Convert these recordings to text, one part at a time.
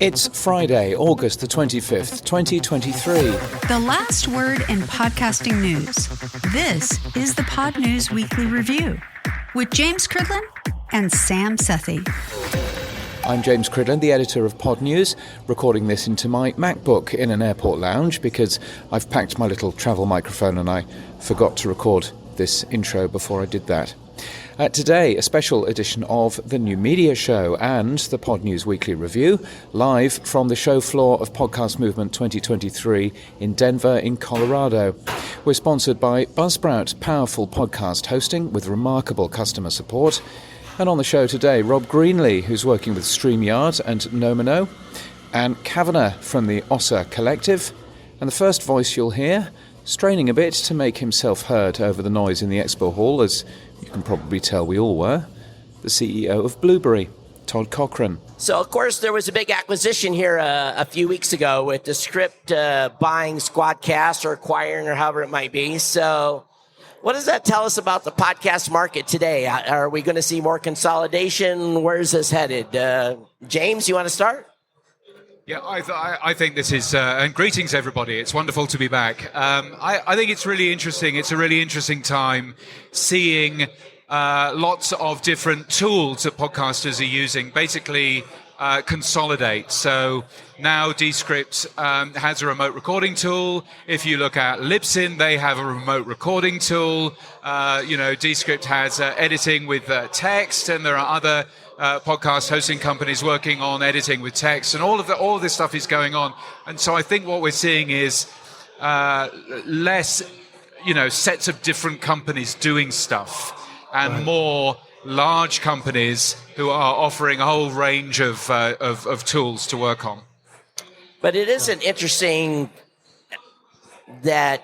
It's Friday, August the 25th, 2023. The last word in podcasting news. This is the Pod News Weekly Review with James Cridland and Sam Sethi. I'm James Cridland, the editor of Pod News, recording this into my MacBook in an airport lounge because I've packed my little travel microphone and I forgot to record this intro before I did that. Today, a special edition of the New Media Show and the Pod News Weekly Review, live from the show floor of Podcast Movement 2023 in Denver, in Colorado. We're sponsored by Buzzsprout, powerful podcast hosting with remarkable customer support. And on the show today, Rob Greenlee, who's working with SteamYard and Nomono, and Kavanaugh from the OSSA Collective. And the first voice you'll hear, straining a bit to make himself heard over the noise in the expo hall, as you can probably tell we all were, the CEO of Blubrry, Todd Cochrane. So, of course, there was a big acquisition here a few weeks ago with the Script buying Squadcast or acquiring or however it might be. So what does that tell us about the podcast market today? Are we going to see more consolidation? Where's this headed? James, you want to start? Yeah, I think this is, and greetings everybody, it's wonderful to be back. I think it's really interesting. It's a really interesting time seeing lots of different tools that podcasters are using, basically consolidate. So now Descript has a remote recording tool. If you look at Libsyn, they have a remote recording tool. Descript has editing with text, and there are other podcast hosting companies working on editing with text, and all of this stuff is going on. And so I think what we're seeing is less, sets of different companies doing stuff, and more large companies who are offering a whole range of tools to work on. But it isn't interesting that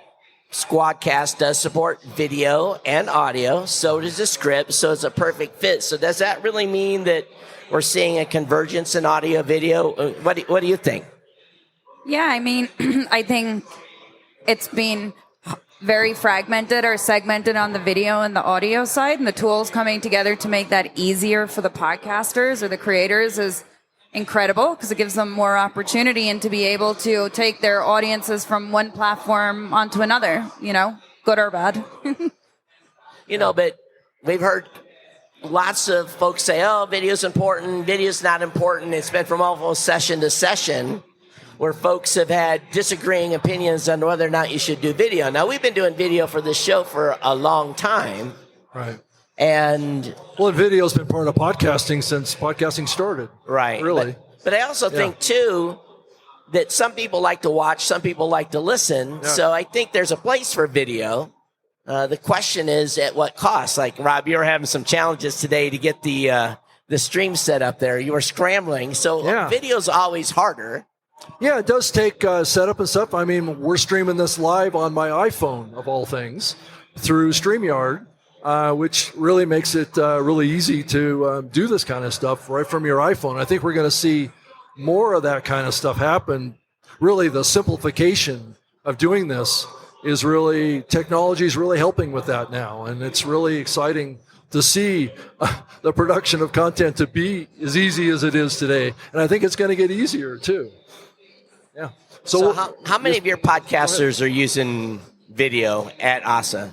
Squadcast does support video and audio, so does the Script, so it's a perfect fit. So does that really mean that we're seeing a convergence in audio video? What do you think? Yeah, I mean, I think it's been very fragmented or segmented on the video and the audio side, and the tools coming together to make that easier for the podcasters or the creators is incredible, because it gives them more opportunity and to be able to take their audiences from one platform onto another, good or bad. But we've heard lots of folks say, video's important, video's not important. It's been from almost session to session where folks have had disagreeing opinions on whether or not you should do video. Now, we've been doing video for this show for a long time. Right. And video's been part of podcasting since podcasting started. Right. Really. But I also think, too, that some people like to watch, some people like to listen. Yeah. So I think there's a place for video. The question is at what cost? Like, Rob, you were having some challenges today to get the stream set up there. You were scrambling. So video's always harder. Yeah, it does take setup and stuff. I mean, we're streaming this live on my iPhone, of all things, through SteamYard. Which really makes it really easy to do this kind of stuff right from your iPhone. I think we're going to see more of that kind of stuff happen. Really, the simplification of doing this is really, technology is really helping with that now. And it's really exciting to see the production of content to be as easy as it is today. And I think it's going to get easier, too. Yeah. So how many of your podcasters are using video at OSSA?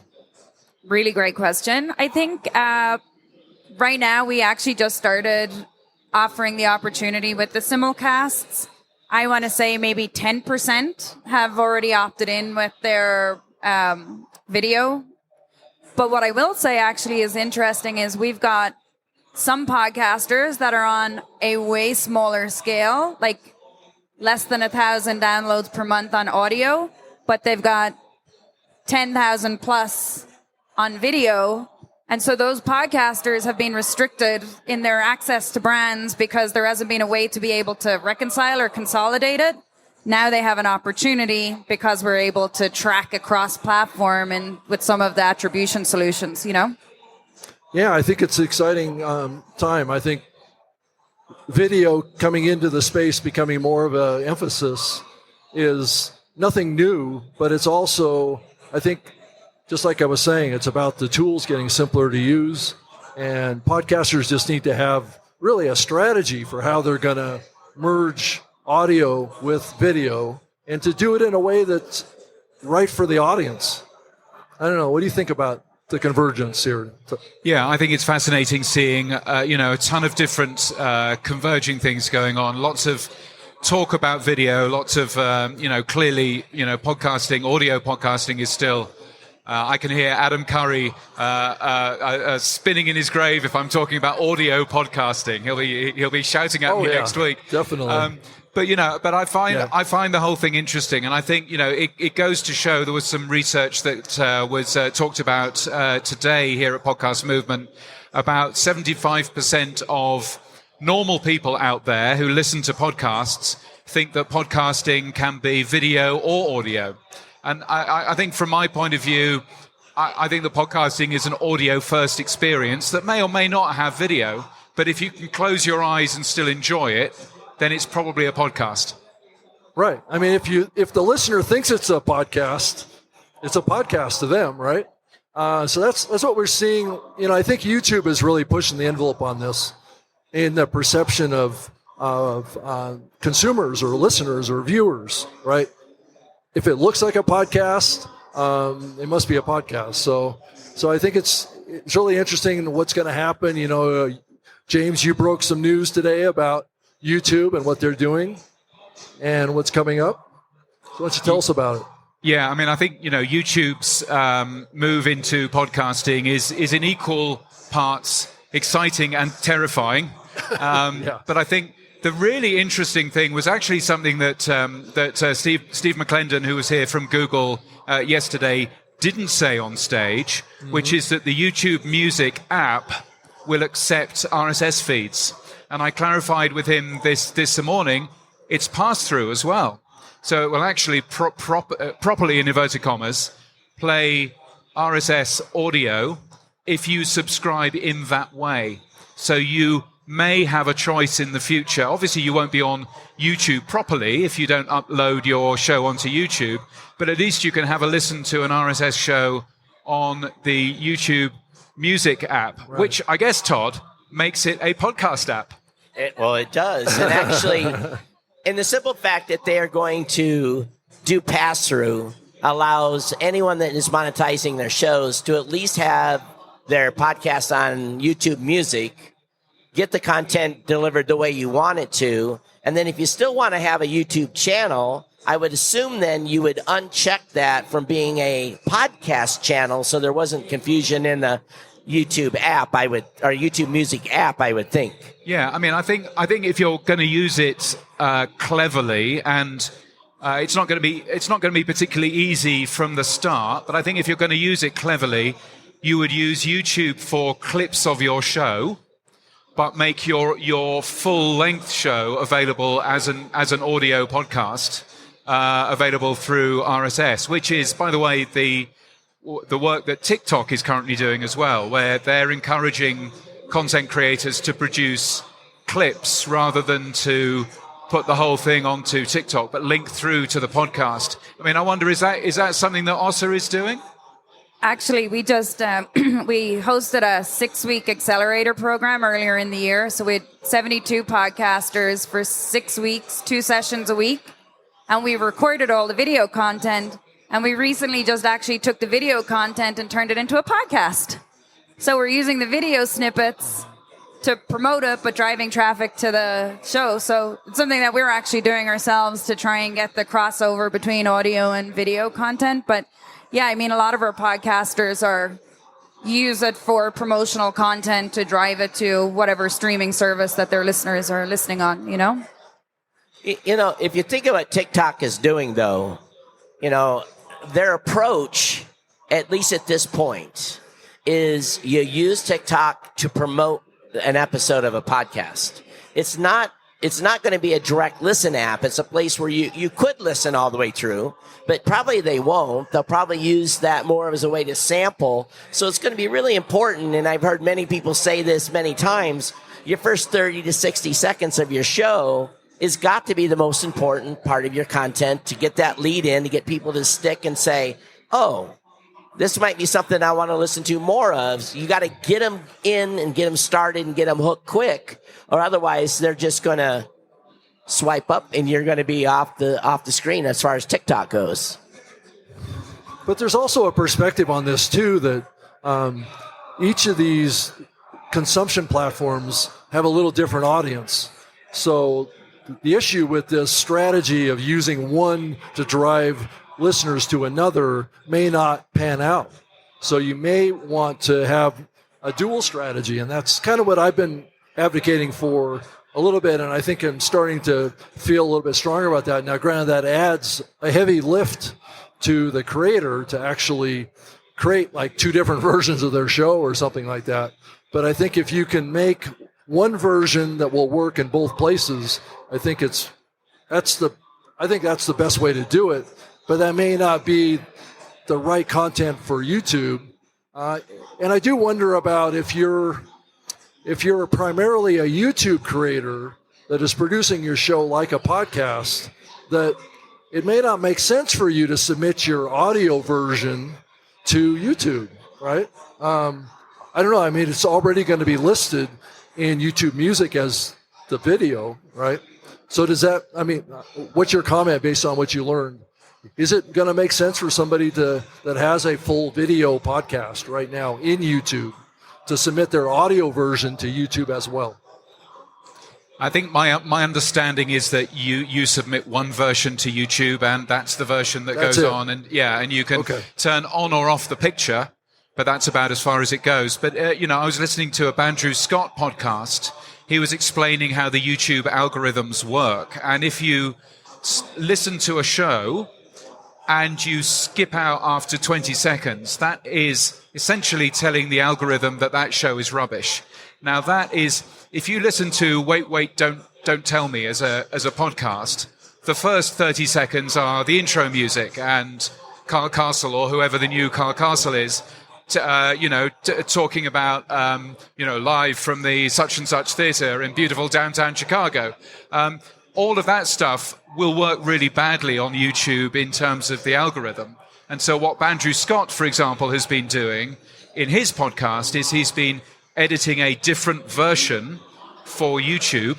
Really great question. I think right now we actually just started offering the opportunity with the simulcasts. I want to say maybe 10% have already opted in with their video. But what I will say actually is interesting is we've got some podcasters that are on a way smaller scale, like less than 1,000 downloads per month on audio, but they've got 10,000 plus on video. And so those podcasters have been restricted in their access to brands because there hasn't been a way to be able to reconcile or consolidate it. Now they have an opportunity because we're able to track across platform and with some of the attribution solutions, Yeah, I think it's an exciting time. I think video coming into the space, becoming more of an emphasis, is nothing new, but it's also, I think, just like I was saying, it's about the tools getting simpler to use, and podcasters just need to have really a strategy for how they're going to merge audio with video and to do it in a way that's right for the audience. I don't know. What do you think about the convergence here? Yeah, I think it's fascinating seeing, a ton of different converging things going on. Lots of talk about video, lots of, clearly, podcasting, audio podcasting is still... I can hear Adam Curry spinning in his grave if I'm talking about audio podcasting. He'll be shouting at me next week. Definitely. But I find the whole thing interesting, and I think it goes to show there was some research that was talked about today here at Podcast Movement about 75% of normal people out there who listen to podcasts think that podcasting can be video or audio. And I think from my point of view, I think that podcasting is an audio-first experience that may or may not have video, but if you can close your eyes and still enjoy it, then it's probably a podcast. Right. I mean, if the listener thinks it's a podcast to them, right? So that's what we're seeing. I think YouTube is really pushing the envelope on this in the perception of consumers or listeners or viewers, right? If it looks like a podcast, it must be a podcast. So I think it's really interesting what's going to happen. James, you broke some news today about YouTube and what they're doing and what's coming up. So why don't you tell us about it? Yeah, I mean, I think, YouTube's move into podcasting is in equal parts exciting and terrifying. But I think the really interesting thing was actually something that Steve McClendon, who was here from Google yesterday, didn't say on stage, which is that the YouTube Music app will accept RSS feeds. And I clarified with him this morning, it's pass-through as well. So it will actually properly, in inverted commas, play RSS audio if you subscribe in that way. So you may have a choice in the future. Obviously, you won't be on YouTube properly if you don't upload your show onto YouTube, but at least you can have a listen to an RSS show on the YouTube Music app, right, which I guess, Todd, makes it a podcast app. It does. And actually, in the simple fact that they are going to do pass-through allows anyone that is monetizing their shows to at least have their podcast on YouTube Music, get the content delivered the way you want it to, and then if you still want to have a YouTube channel, I would assume then you would uncheck that from being a podcast channel so there wasn't confusion in the YouTube app, or YouTube Music app, I would think. Yeah, I mean, I think if you're going to use it cleverly, and it's not going to be particularly easy from the start, but I think if you're going to use it cleverly, you would use YouTube for clips of your show, but make your full-length show available as an audio podcast, available through RSS, which is, by the way, the work that TikTok is currently doing as well, where they're encouraging content creators to produce clips rather than to put the whole thing onto TikTok, but link through to the podcast. I mean, I wonder, is that something that OSSA is doing? Actually, we just we hosted a 6-week accelerator program earlier in the year. So we had 72 podcasters for 6 weeks, 2 sessions a week. And we recorded all the video content. And we recently just actually took the video content and turned it into a podcast. So we're using the video snippets to promote it, but driving traffic to the show. So it's something that we're actually doing ourselves to try and get the crossover between audio and video content. But yeah, I mean, a lot of our podcasters use it for promotional content to drive it to whatever streaming service that their listeners are listening on, If you think of what TikTok is doing, though, their approach, at least at this point, is you use TikTok to promote an episode of a podcast. It's not going to be a direct listen app. It's a place where you could listen all the way through, but probably they won't. They'll probably use that more as a way to sample. So it's going to be really important, and I've heard many people say this many times, your first 30 to 60 seconds of your show is got to be the most important part of your content to get that lead in, to get people to stick and say, oh, this might be something I want to listen to more of. So you got to get them in and get them started and get them hooked quick, or otherwise they're just going to swipe up and you're going to be off the screen as far as TikTok goes. But there's also a perspective on this too, that each of these consumption platforms have a little different audience. So the issue with this strategy of using one to drive listeners to another may not pan out. So you may want to have a dual strategy, and that's kind of what I've been advocating for a little bit, and I think I'm starting to feel a little bit stronger about that. Now, granted, that adds a heavy lift to the creator to actually create like 2 different versions of their show or something like that. But I think if you can make one version that will work in both places, I think that's the best way to do it. But that may not be the right content for YouTube. And I do wonder about if you're primarily a YouTube creator that is producing your show like a podcast, that it may not make sense for you to submit your audio version to YouTube, right? I don't know. I mean, it's already going to be listed in YouTube Music as the video, right? So what's your comment based on what you learned? Is it going to make sense for somebody that has a full video podcast right now in YouTube to submit their audio version to YouTube as well? I think my understanding is that you submit one version to YouTube, and that's the version that goes on, and you can turn on or off the picture, but that's about as far as it goes. But I was listening to a Andrew Scott podcast. He was explaining how the YouTube algorithms work, and if you listen to a show and you skip out after 20 seconds, that is essentially telling the algorithm that show is rubbish. Now that is, if you listen to Wait, Don't Tell Me as a podcast, the first 30 seconds are the intro music and Carl Castle or whoever the new Carl Castle is, talking about, live from the such and such theater in beautiful downtown Chicago. All of that stuff will work really badly on YouTube in terms of the algorithm. And so what Andrew Scott, for example, has been doing in his podcast is he's been editing a different version for YouTube,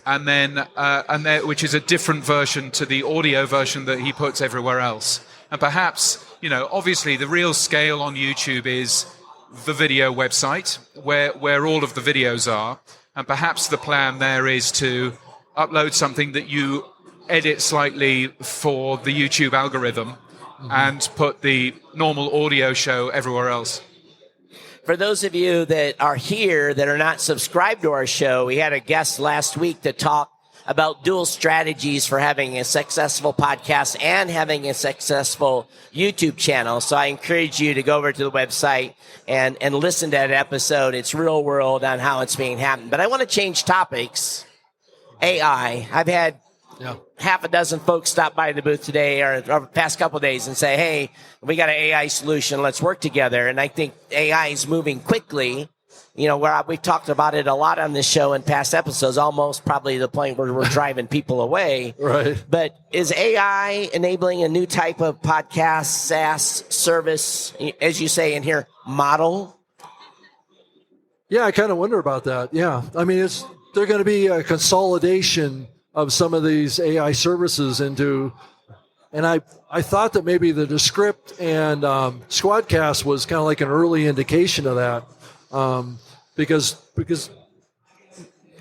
and then which is a different version to the audio version that he puts everywhere else. And perhaps, obviously the real scale on YouTube is the video website where all of the videos are. And perhaps the plan there is to upload something that you edit slightly for the YouTube algorithm and put the normal audio show everywhere else. For those of you that are here that are not subscribed to our show, we had a guest last week to talk about dual strategies for having a successful podcast and having a successful YouTube channel. So I encourage you to go over to the website and listen to that episode. It's real world on how it's being happened. But I want to change topics. AI. I've had half a dozen folks stop by the booth today or the past couple of days and say, hey, we got an AI solution. Let's work together. And I think AI is moving quickly. Where we've talked about it a lot on this show in past episodes, almost probably to the point where we're driving people away. Right. But is AI enabling a new type of podcast, SaaS service, as you say in here, model? Yeah, I kind of wonder about that. Yeah. I mean, they're going to be a consolidation of some of these AI services into, and I thought that maybe the Descript and Squadcast was kind of like an early indication of that, because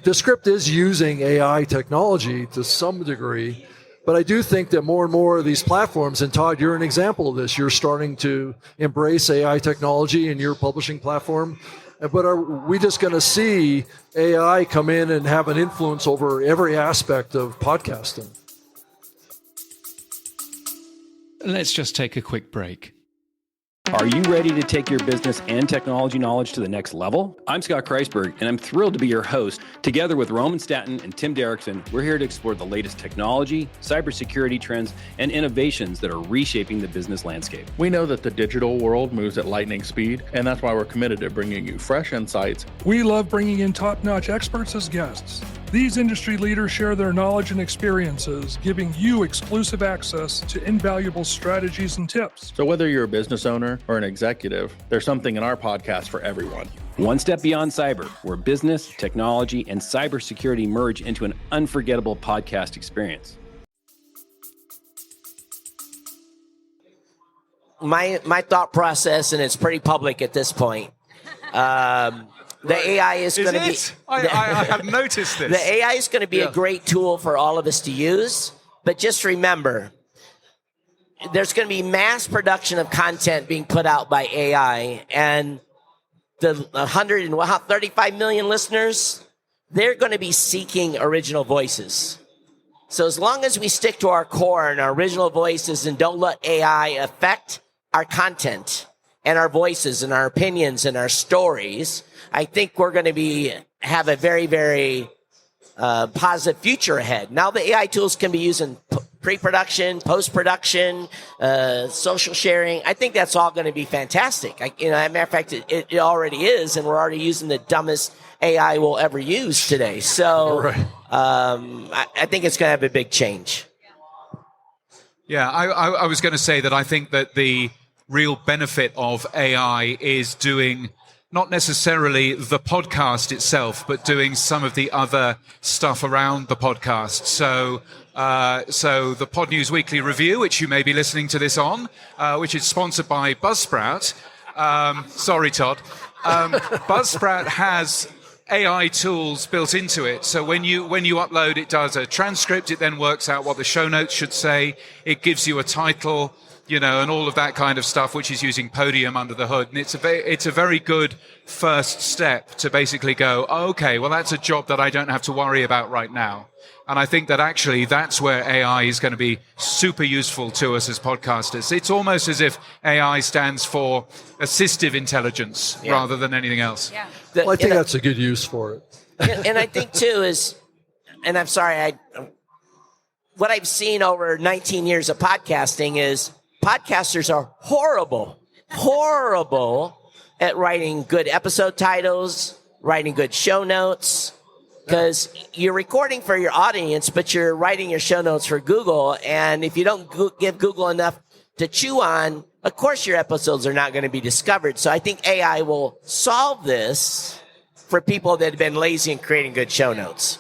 Descript is using AI technology to some degree, but I do think that more and more of these platforms, and Todd, you're an example of this, you're starting to embrace AI technology in your publishing platform. But are we just going to see AI come in and have an influence over every aspect of podcasting? Let's just take a quick break. Are you ready to take your business and technology knowledge to the next level? I'm Scott Kreisberg, and I'm thrilled to be your host. Together with Roman Statton and Tim Derrickson, we're here to explore the latest technology, cybersecurity trends, and innovations that are reshaping the business landscape. We know that the digital world moves at lightning speed, and that's why we're committed to bringing you fresh insights. We love bringing in top-notch experts as guests. These industry leaders share their knowledge and experiences, giving you exclusive access to invaluable strategies and tips. So whether you're a business owner or an executive, there's something in our podcast for everyone. One step beyond cyber, where business, technology, and cybersecurity merge into an unforgettable podcast experience. My thought process, and it's pretty public at this point. The AI is going to be. I have noticed this. The AI is going to be a great tool for all of us to use, but just remember, there's going to be mass production of content being put out by AI, and the 135 million listeners, they're going to be seeking original voices. So as long as we stick to our core and our original voices and don't let AI affect our content and our voices and our opinions and our stories, I think we're going to have a very, very positive future ahead. Now the AI tools can be used in pre-production, post-production, social sharing. I think that's all going to be fantastic. As a matter of fact, it already is, and we're already using the dumbest AI we'll ever use today. So Right. I think it's going to have a big change. Yeah, I was going to say that I think that the real benefit of AI is doing not necessarily the podcast itself, but doing some of the other stuff around the podcast. So the Pod News Weekly Review, which you may be listening to this on, which is sponsored by Buzzsprout. Sorry, Todd. Buzzsprout has AI tools built into it. So when you upload, it does a transcript. It then works out what the show notes should say. It gives you a title, and all of that kind of stuff, which is using Podium under the hood. And it's a very good first step to basically go, oh, okay, well, that's a job that I don't have to worry about right now. And I think that actually that's where AI is going to be super useful to us as podcasters. It's almost as if AI stands for assistive intelligence rather than anything else. Yeah. Well, I think that's a good use for it. And I think too is, and I'm sorry, what I've seen over 19 years of podcasting is podcasters are horrible at writing good episode titles, writing good show notes, because you're recording for your audience, but you're writing your show notes for Google. And if you don't give Google enough to chew on, of course your episodes are not going to be discovered. So I think AI will solve this for people that have been lazy in creating good show notes.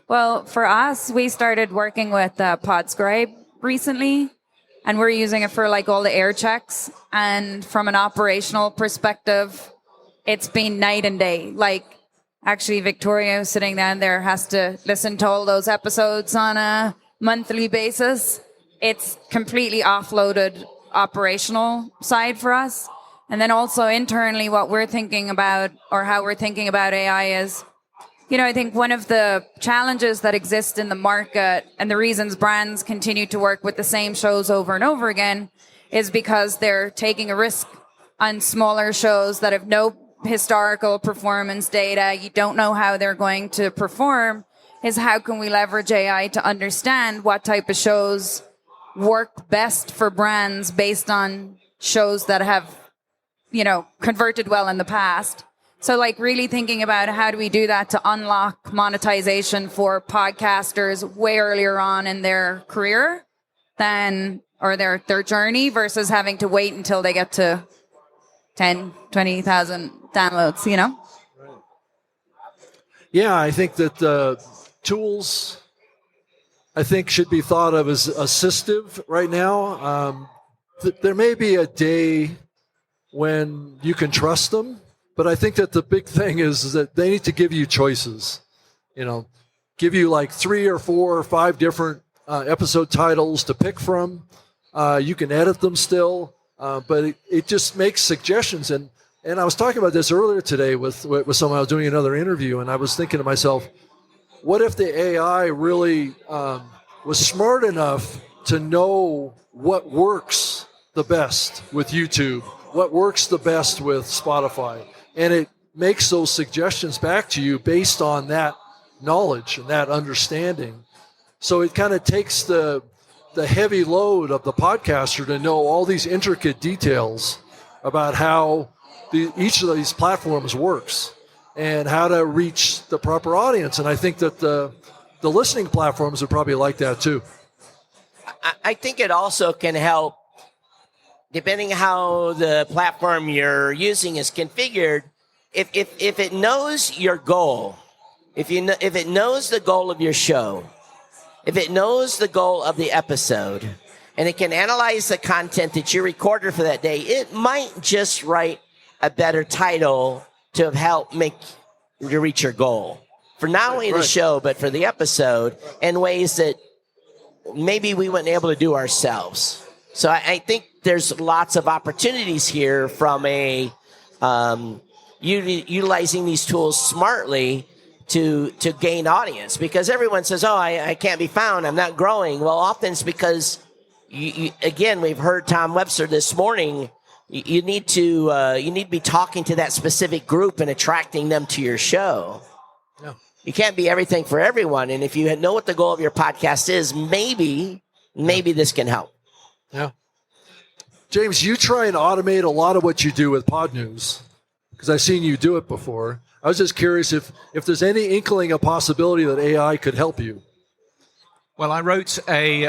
Well, for us, we started working with Podscribe recently, and we're using it for all the air checks. And from an operational perspective, it's been night and day. Actually, Victoria sitting down there has to listen to all those episodes on a monthly basis. It's completely offloaded operational side for us. And then also internally, what we're thinking about, or how we're thinking about AI is, I think one of the challenges that exist in the market and the reasons brands continue to work with the same shows over and over again is because they're taking a risk on smaller shows that have no historical performance data. You don't know how they're going to perform. Is how can we leverage AI to understand what type of shows work best for brands based on shows that have, converted well in the past. So really thinking about how do we do that to unlock monetization for podcasters way earlier on in their career or their journey versus having to wait until they get to 10, 20,000 downloads, Right. Yeah, I think that tools, should be thought of as assistive right now. There may be a day when you can trust them, but I think that the big thing is that they need to give you choices. Give you 3 or 4 or 5 different episode titles to pick from. You can edit them still, but it just makes suggestions. And I was talking about this earlier today with someone. I was doing another interview, and I was thinking to myself, what if the AI really was smart enough to know what works the best with YouTube, what works the best with Spotify, and it makes those suggestions back to you based on that knowledge and that understanding. So it kind of takes the heavy load of the podcaster to know all these intricate details about how each of these platforms works. and how to reach the proper audience. And I think that the listening platforms are probably like that too. I think it also can help, depending how the platform you're using is configured. If it knows your goal, if it knows the goal of your show, if it knows the goal of the episode, and it can analyze the content that you recorded for that day, it might just write a better title to have helped make you reach your goal for not only the show but for the episode in ways that maybe we weren't able to do ourselves. So I think there's lots of opportunities here from a utilizing these tools smartly to gain audience, because everyone says, oh, I can't be found, I'm not growing. Well, often it's because again, we've heard Tom Webster this morning. You need to be talking to that specific group and attracting them to your show. Yeah. You can't be everything for everyone. And if you know what the goal of your podcast is, maybe this can help. Yeah. James, you try and automate a lot of what you do with Pod News, because I've seen you do it before. I was just curious if there's any inkling of possibility that AI could help you. Well, I wrote I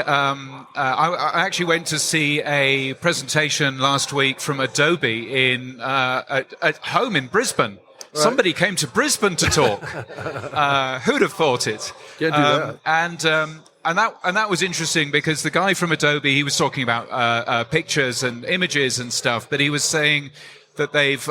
actually went to see a presentation last week from Adobe at home in Brisbane. Right. Somebody came to Brisbane to talk. Who'd have thought it? Can't do that. And that was interesting, because the guy from Adobe, he was talking about pictures and images and stuff, but he was saying that they've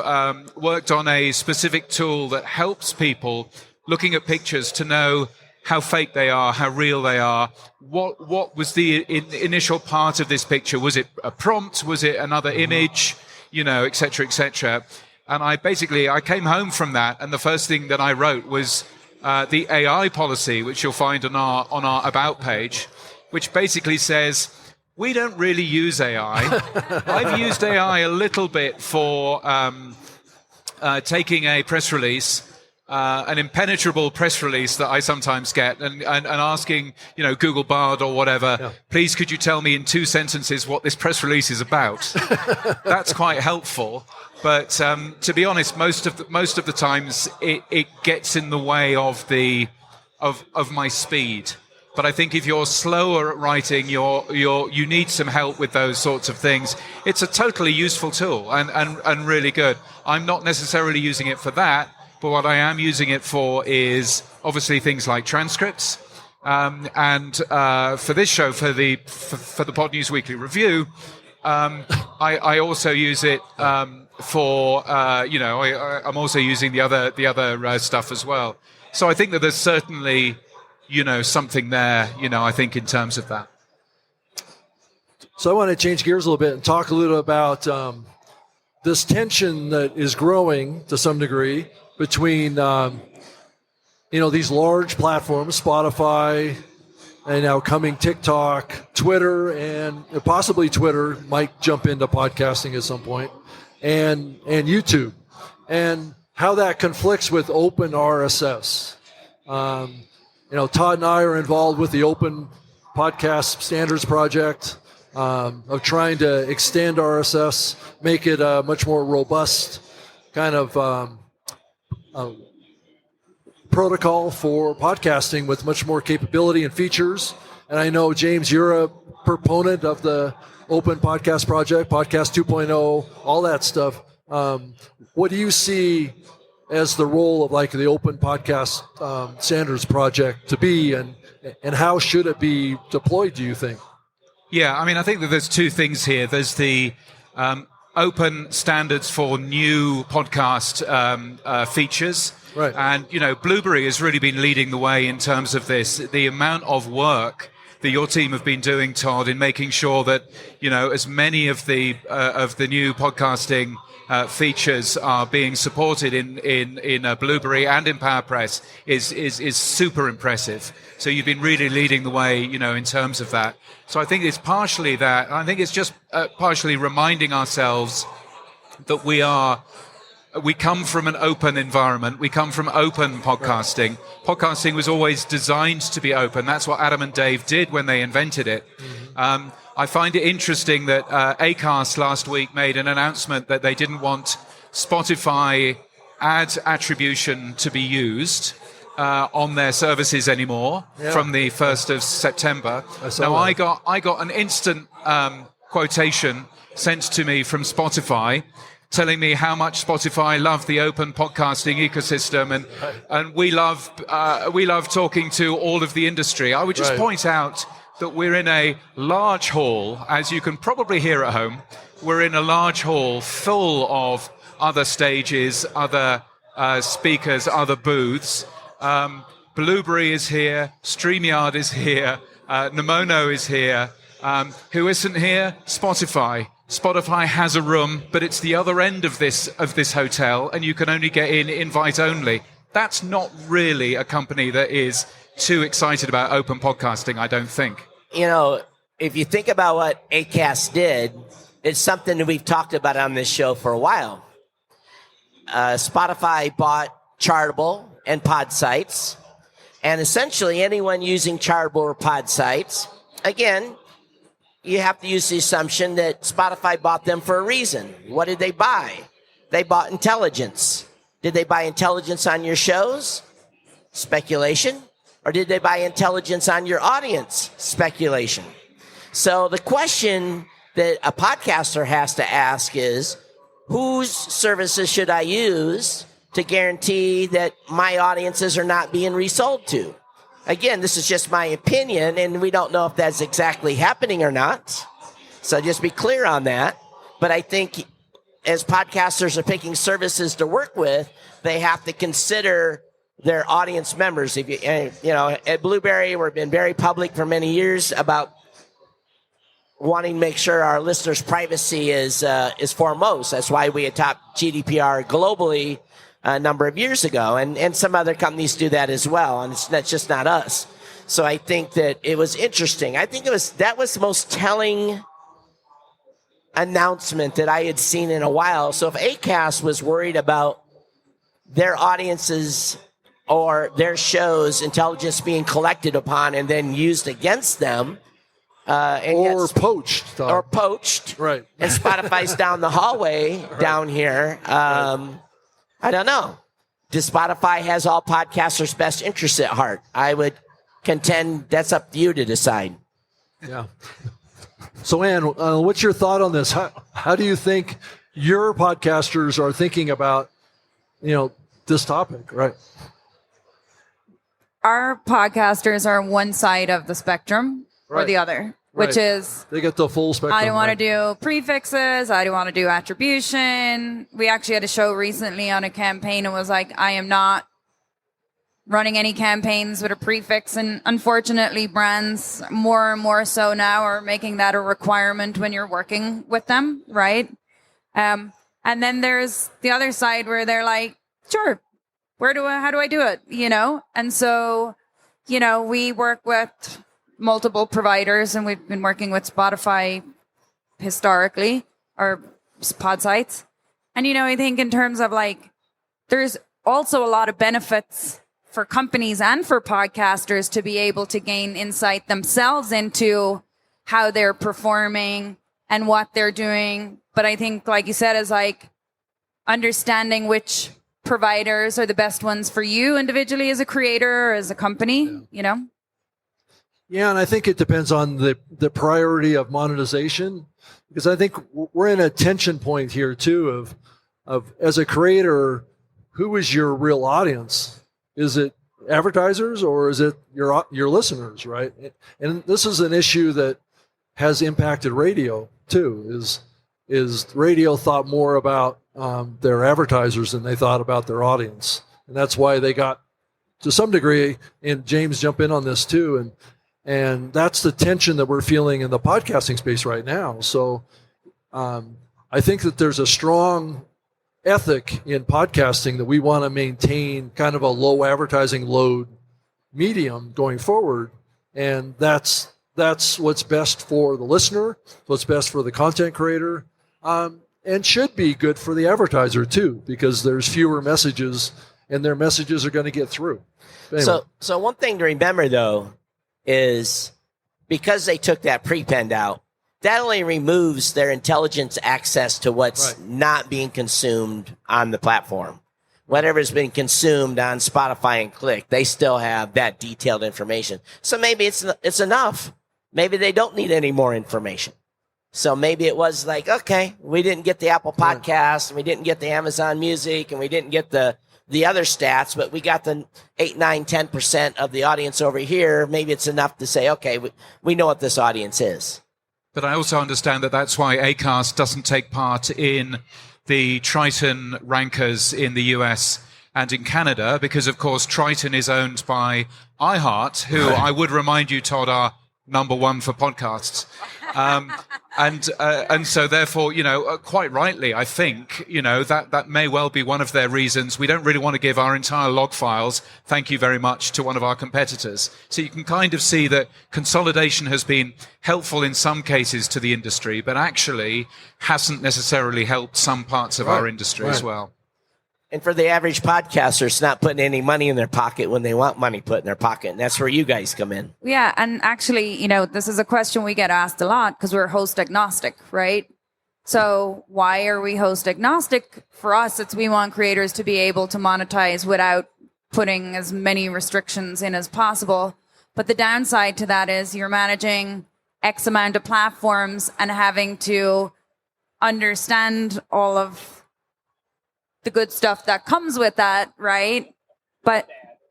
worked on a specific tool that helps people looking at pictures to know how fake they are, how real they are. What was the initial part of this picture? Was it a prompt? Was it another image? Et cetera, et cetera. And I came home from that, and the first thing that I wrote was the AI policy, which you'll find on our About page, which basically says, we don't really use AI. I've used AI a little bit for taking a press release, an impenetrable press release that I sometimes get, and asking, Google Bard or whatever, please could you tell me in 2 sentences what this press release is about? That's quite helpful. But to be honest, most of the times it gets in the way of my speed. But I think if you're slower at writing, you need some help with those sorts of things. It's a totally useful tool and really good. I'm not necessarily using it for that, but what I am using it for is obviously things like transcripts. And for this show, for the Pod News Weekly Review, I also use it for I'm also using the other stuff as well. So I think that there's certainly something there, I think in terms of that. So I want to change gears a little bit and talk a little about this tension that is growing to some degree between, these large platforms, Spotify, and now coming TikTok, Twitter, and possibly Twitter might jump into podcasting at some point, and YouTube, and how that conflicts with open RSS. Todd and I are involved with the Open Podcast Standards Project of trying to extend RSS, make it a much more robust kind of protocol for podcasting with much more capability and features. And I know, James, you're a proponent of the Open Podcast Project, Podcast 2.0, all that stuff. What do you see as the role of the Open Podcast Standards Project to be, and how should it be deployed, do you think? Yeah, I think that there's 2 things here. There's the open standards for new podcast features. Right. And, Blubrry has really been leading the way in terms of this. The amount of work that your team have been doing, Todd, in making sure that, as many of the new podcasting features are being supported in Blubrry and in PowerPress is super impressive. So you've been really leading the way, in terms of that. So I think it's partially that. I think it's just partially reminding ourselves that we come from an open environment. We come from open podcasting. Right. Podcasting was always designed to be open. That's what Adam and Dave did when they invented it. Mm-hmm. I find it interesting that Acast last week made an announcement that they didn't want Spotify ad attribution to be used on their services anymore from the 1st of September. I got an instant quotation sent to me from Spotify telling me how much Spotify love the open podcasting ecosystem and we love talking to all of the industry. I would just point out that we're in a large hall, as you can probably hear at home. We're in a large hall full of other stages, other speakers, other booths. Blubrry is here, SteamYard is here, Nomono is here. Who isn't here? Spotify. Spotify has a room, but it's the other end of this hotel, and you can only get in invite only. That's not really a company that is too excited about open podcasting, I don't think. If you think about what Acast did, it's something that we've talked about on this show for a while. Spotify bought Chartable and Pod Sites, and essentially anyone using Chartable or Pod Sites, again, you have to use the assumption that Spotify bought them for a reason. What did they buy? They bought intelligence. Did they buy intelligence on your shows? Speculation. Or did they buy intelligence on your audience? Speculation. So the question that a podcaster has to ask is, whose services should I use to guarantee that my audiences are not being resold to? Again, this is just my opinion, and we don't know if that's exactly happening or not. So just be clear on that. But I think as podcasters are picking services to work with, they have to consider their audience members. If at Blubrry, we've been very public for many years about wanting to make sure our listeners' privacy is foremost. That's why we adopted GDPR globally a number of years ago, and some other companies do that as well, and that's just not us. So I think that it was interesting. I think that was the most telling announcement that I had seen in a while. So if Acast was worried about their audiences or their shows' intelligence being collected upon and then used against them, poached, right? And Spotify's down the hallway down here. I don't know. Does Spotify has all podcasters' best interests at heart? I would contend that's up to you to decide. Yeah. So, Ann, what's your thought on this? How do you think your podcasters are thinking about, this topic? Right. Our podcasters are one side of the spectrum or the other. Which is... They get the full spectrum. I don't want to do prefixes. I don't want to do attribution. We actually had a show recently on a campaign and was like, I am not running any campaigns with a prefix. And unfortunately, brands more and more so now are making that a requirement when you're working with them, right? And then there's the other side where they're like, sure, how do I do it? And so, we work with multiple providers, and we've been working with Spotify historically, or Pod Sites. And, I think in terms of there's also a lot of benefits for companies and for podcasters to be able to gain insight themselves into how they're performing and what they're doing. But I think, like you said, is understanding which providers are the best ones for you individually as a creator or as a company, Yeah, and I think it depends on the priority of monetization, because I think we're in a tension point here too of as a creator, who is your real audience? Is it advertisers or is it your listeners, right? And this is an issue that has impacted radio too. Is radio thought more about their advertisers than they thought about their audience, and that's why they got to some degree. And James, jump in on this too, and that's the tension that we're feeling in the podcasting space right now. So I think that there's a strong ethic in podcasting that we want to maintain kind of a low advertising load medium going forward. And that's what's best for the listener, what's best for the content creator, and should be good for the advertiser too, because there's fewer messages and their messages are going to get through. Anyway. So one thing to remember though, is because they took that prepend out, that only removes their intelligence access to what's not being consumed on the platform. whatever's been consumed on Spotify and Click, they still have that detailed information. So maybe it's enough. Maybe they don't need any more information. So maybe it was like, okay, we didn't get the Apple Podcast, and we didn't get the Amazon Music, and we didn't get the other stats, but we got the 8, 9, 10% of the audience over here. Maybe it's enough to say, okay, we know what this audience is. But I also understand that that's why Acast doesn't take part in the Triton rankers in the US and in Canada, because, of course, Triton is owned by iHeart, who I would remind you, Todd, are number one for podcasts. And so therefore, quite rightly, I think, that may well be one of their reasons. We don't really want to give our entire log files, thank you very much, to one of our competitors. So you can kind of see that consolidation has been helpful in some cases to the industry, but actually hasn't necessarily helped some parts of our industry as well. And for the average podcaster, it's not putting any money in their pocket when they want money put in their pocket. And that's where you guys come in. Yeah. And actually, this is a question we get asked a lot because we're host agnostic, right? So why are we host agnostic? For us, we want creators to be able to monetize without putting as many restrictions in as possible. But the downside to that is you're managing X amount of platforms and having to understand all of the good stuff that comes with that, right?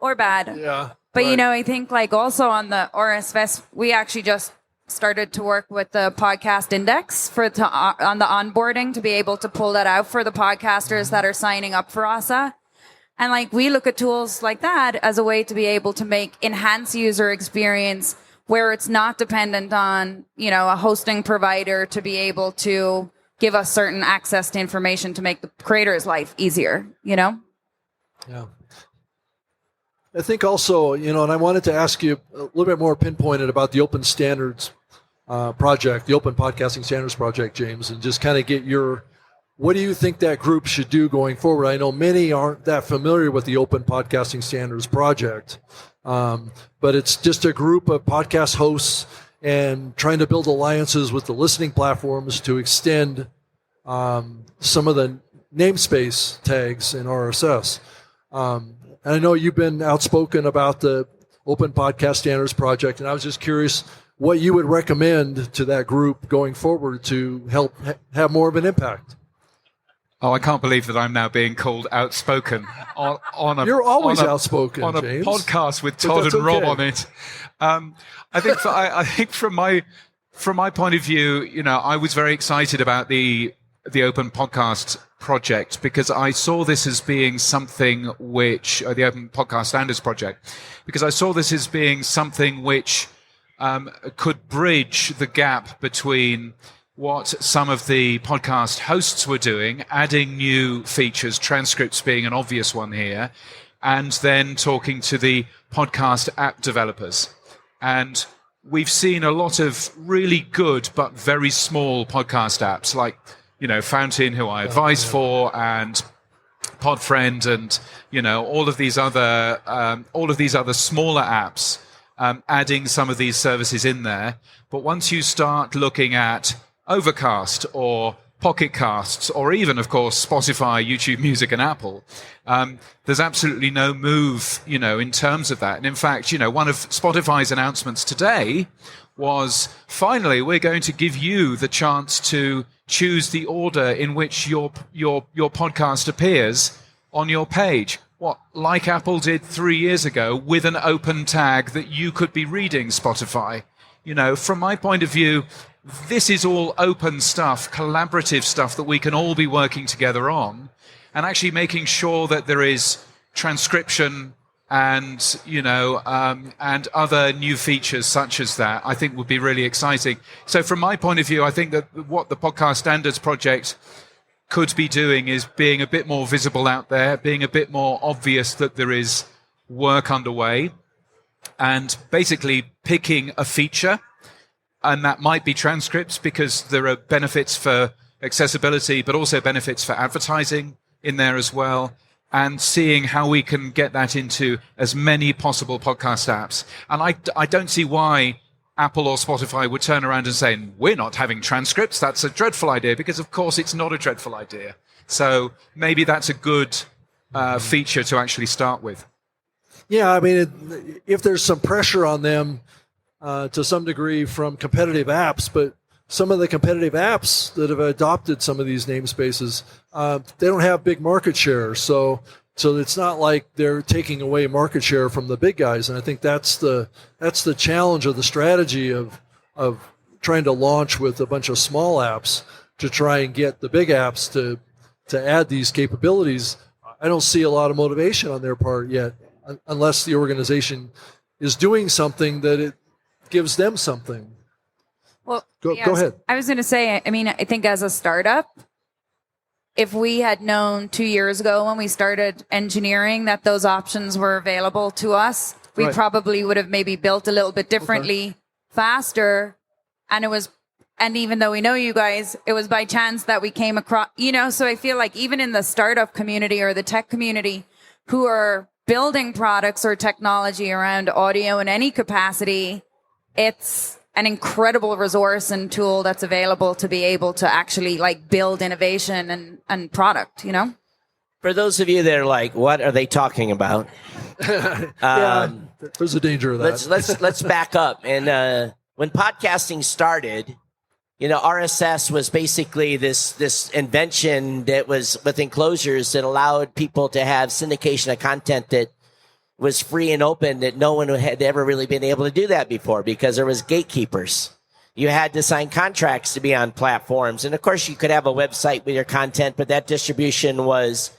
Or bad. Yeah. But I think also on the RSS, we actually just started to work with the podcast index on the onboarding to be able to pull that out for the podcasters that are signing up for OSSA. And we look at tools like that as a way to be able to enhance user experience where it's not dependent on, a hosting provider to be able to give us certain access to information to make the creator's life easier, Yeah. I think also, and I wanted to ask you a little bit more pinpointed about the Open Standards project, the Open Podcasting Standards project, James, and just kind of get what do you think that group should do going forward? I know many aren't that familiar with the Open Podcasting Standards project, but it's just a group of podcast hosts and trying to build alliances with the listening platforms to extend some of the namespace tags in RSS. And I know you've been outspoken about the Open Podcast Standards Project, and I was just curious what you would recommend to that group going forward to help have more of an impact. Oh, I can't believe that I'm now being called outspoken on a. You're always outspoken, on a James. Podcast with Todd and Rob on it. I think from my point of view, I was very excited about the Open Podcast Project because I saw this as being something which the Open Podcast Standards Project, because I saw this as being something which could bridge the gap between what some of the podcast hosts were doing, adding new features, transcripts being an obvious one here, and then talking to the podcast app developers. And we've seen a lot of really good but very small podcast apps like, Fountain, who I advise for, and Podfriend, and all of these other smaller apps, adding some of these services in there. But once you start looking at Overcast or Pocket Casts, or even, of course, Spotify, YouTube Music, and Apple, there's absolutely no move, in terms of that. And in fact, one of Spotify's announcements today was, finally, we're going to give you the chance to choose the order in which your podcast appears on your page. Like Apple did 3 years ago with an open tag that you could be reading Spotify. From my point of view, this is all open stuff, collaborative stuff that we can all be working together on, and actually making sure that there is transcription and and other new features such as that, I think would be really exciting. So from my point of view, I think that what the Podcast Standards Project could be doing is being a bit more visible out there, being a bit more obvious that there is work underway, and basically picking a feature. And that might be transcripts, because there are benefits for accessibility, but also benefits for advertising in there as well, and seeing how we can get that into as many possible podcast apps. And I don't see why Apple or Spotify would turn around and say, we're not having transcripts, that's a dreadful idea, because of course it's not a dreadful idea. So maybe that's a good feature to actually start with. Yeah, I mean, if there's some pressure on them to some degree from competitive apps, but some of the competitive apps that have adopted some of these namespaces, they don't have big market share. So it's not like they're taking away market share from the big guys. And I think that's the challenge of the strategy of trying to launch with a bunch of small apps to try and get the big apps to add these capabilities. I don't see a lot of motivation on their part yet, unless the organization is doing something that it gives them something. Well, go ahead. I was going to say, I mean, I think as a startup, if we had known 2 years ago when we started engineering that those options were available to us, we Right. probably would have maybe built a little bit differently, faster. And even though we know you guys, it was by chance that we came across, so I feel like even in the startup community or the tech community who are building products or technology around audio in any capacity, it's an incredible resource and tool that's available to be able to actually like build innovation and product, For those of you that are like, what are they talking about? There's a danger of that. Let's back up. And when podcasting started, RSS was basically this invention that was with enclosures that allowed people to have syndication of content that was free and open, that no one had ever really been able to do that before because there was gatekeepers. You had to sign contracts to be on platforms. And of course you could have a website with your content, but that distribution was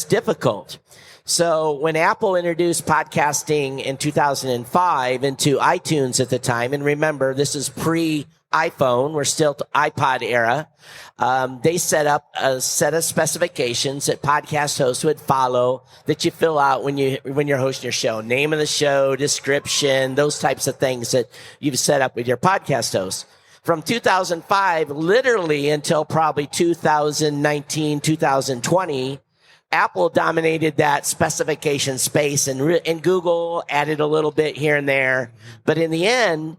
difficult. So when Apple introduced podcasting in 2005 into iTunes at the time, and remember, this is pre-iPhone, we're still iPod era, they set up a set of specifications that podcast hosts would follow that you fill out when you're hosting your show. Name of the show, description, those types of things that you've set up with your podcast host. From 2005, literally until probably 2019, 2020, Apple dominated that specification space, and Google added a little bit here and there. But in the end,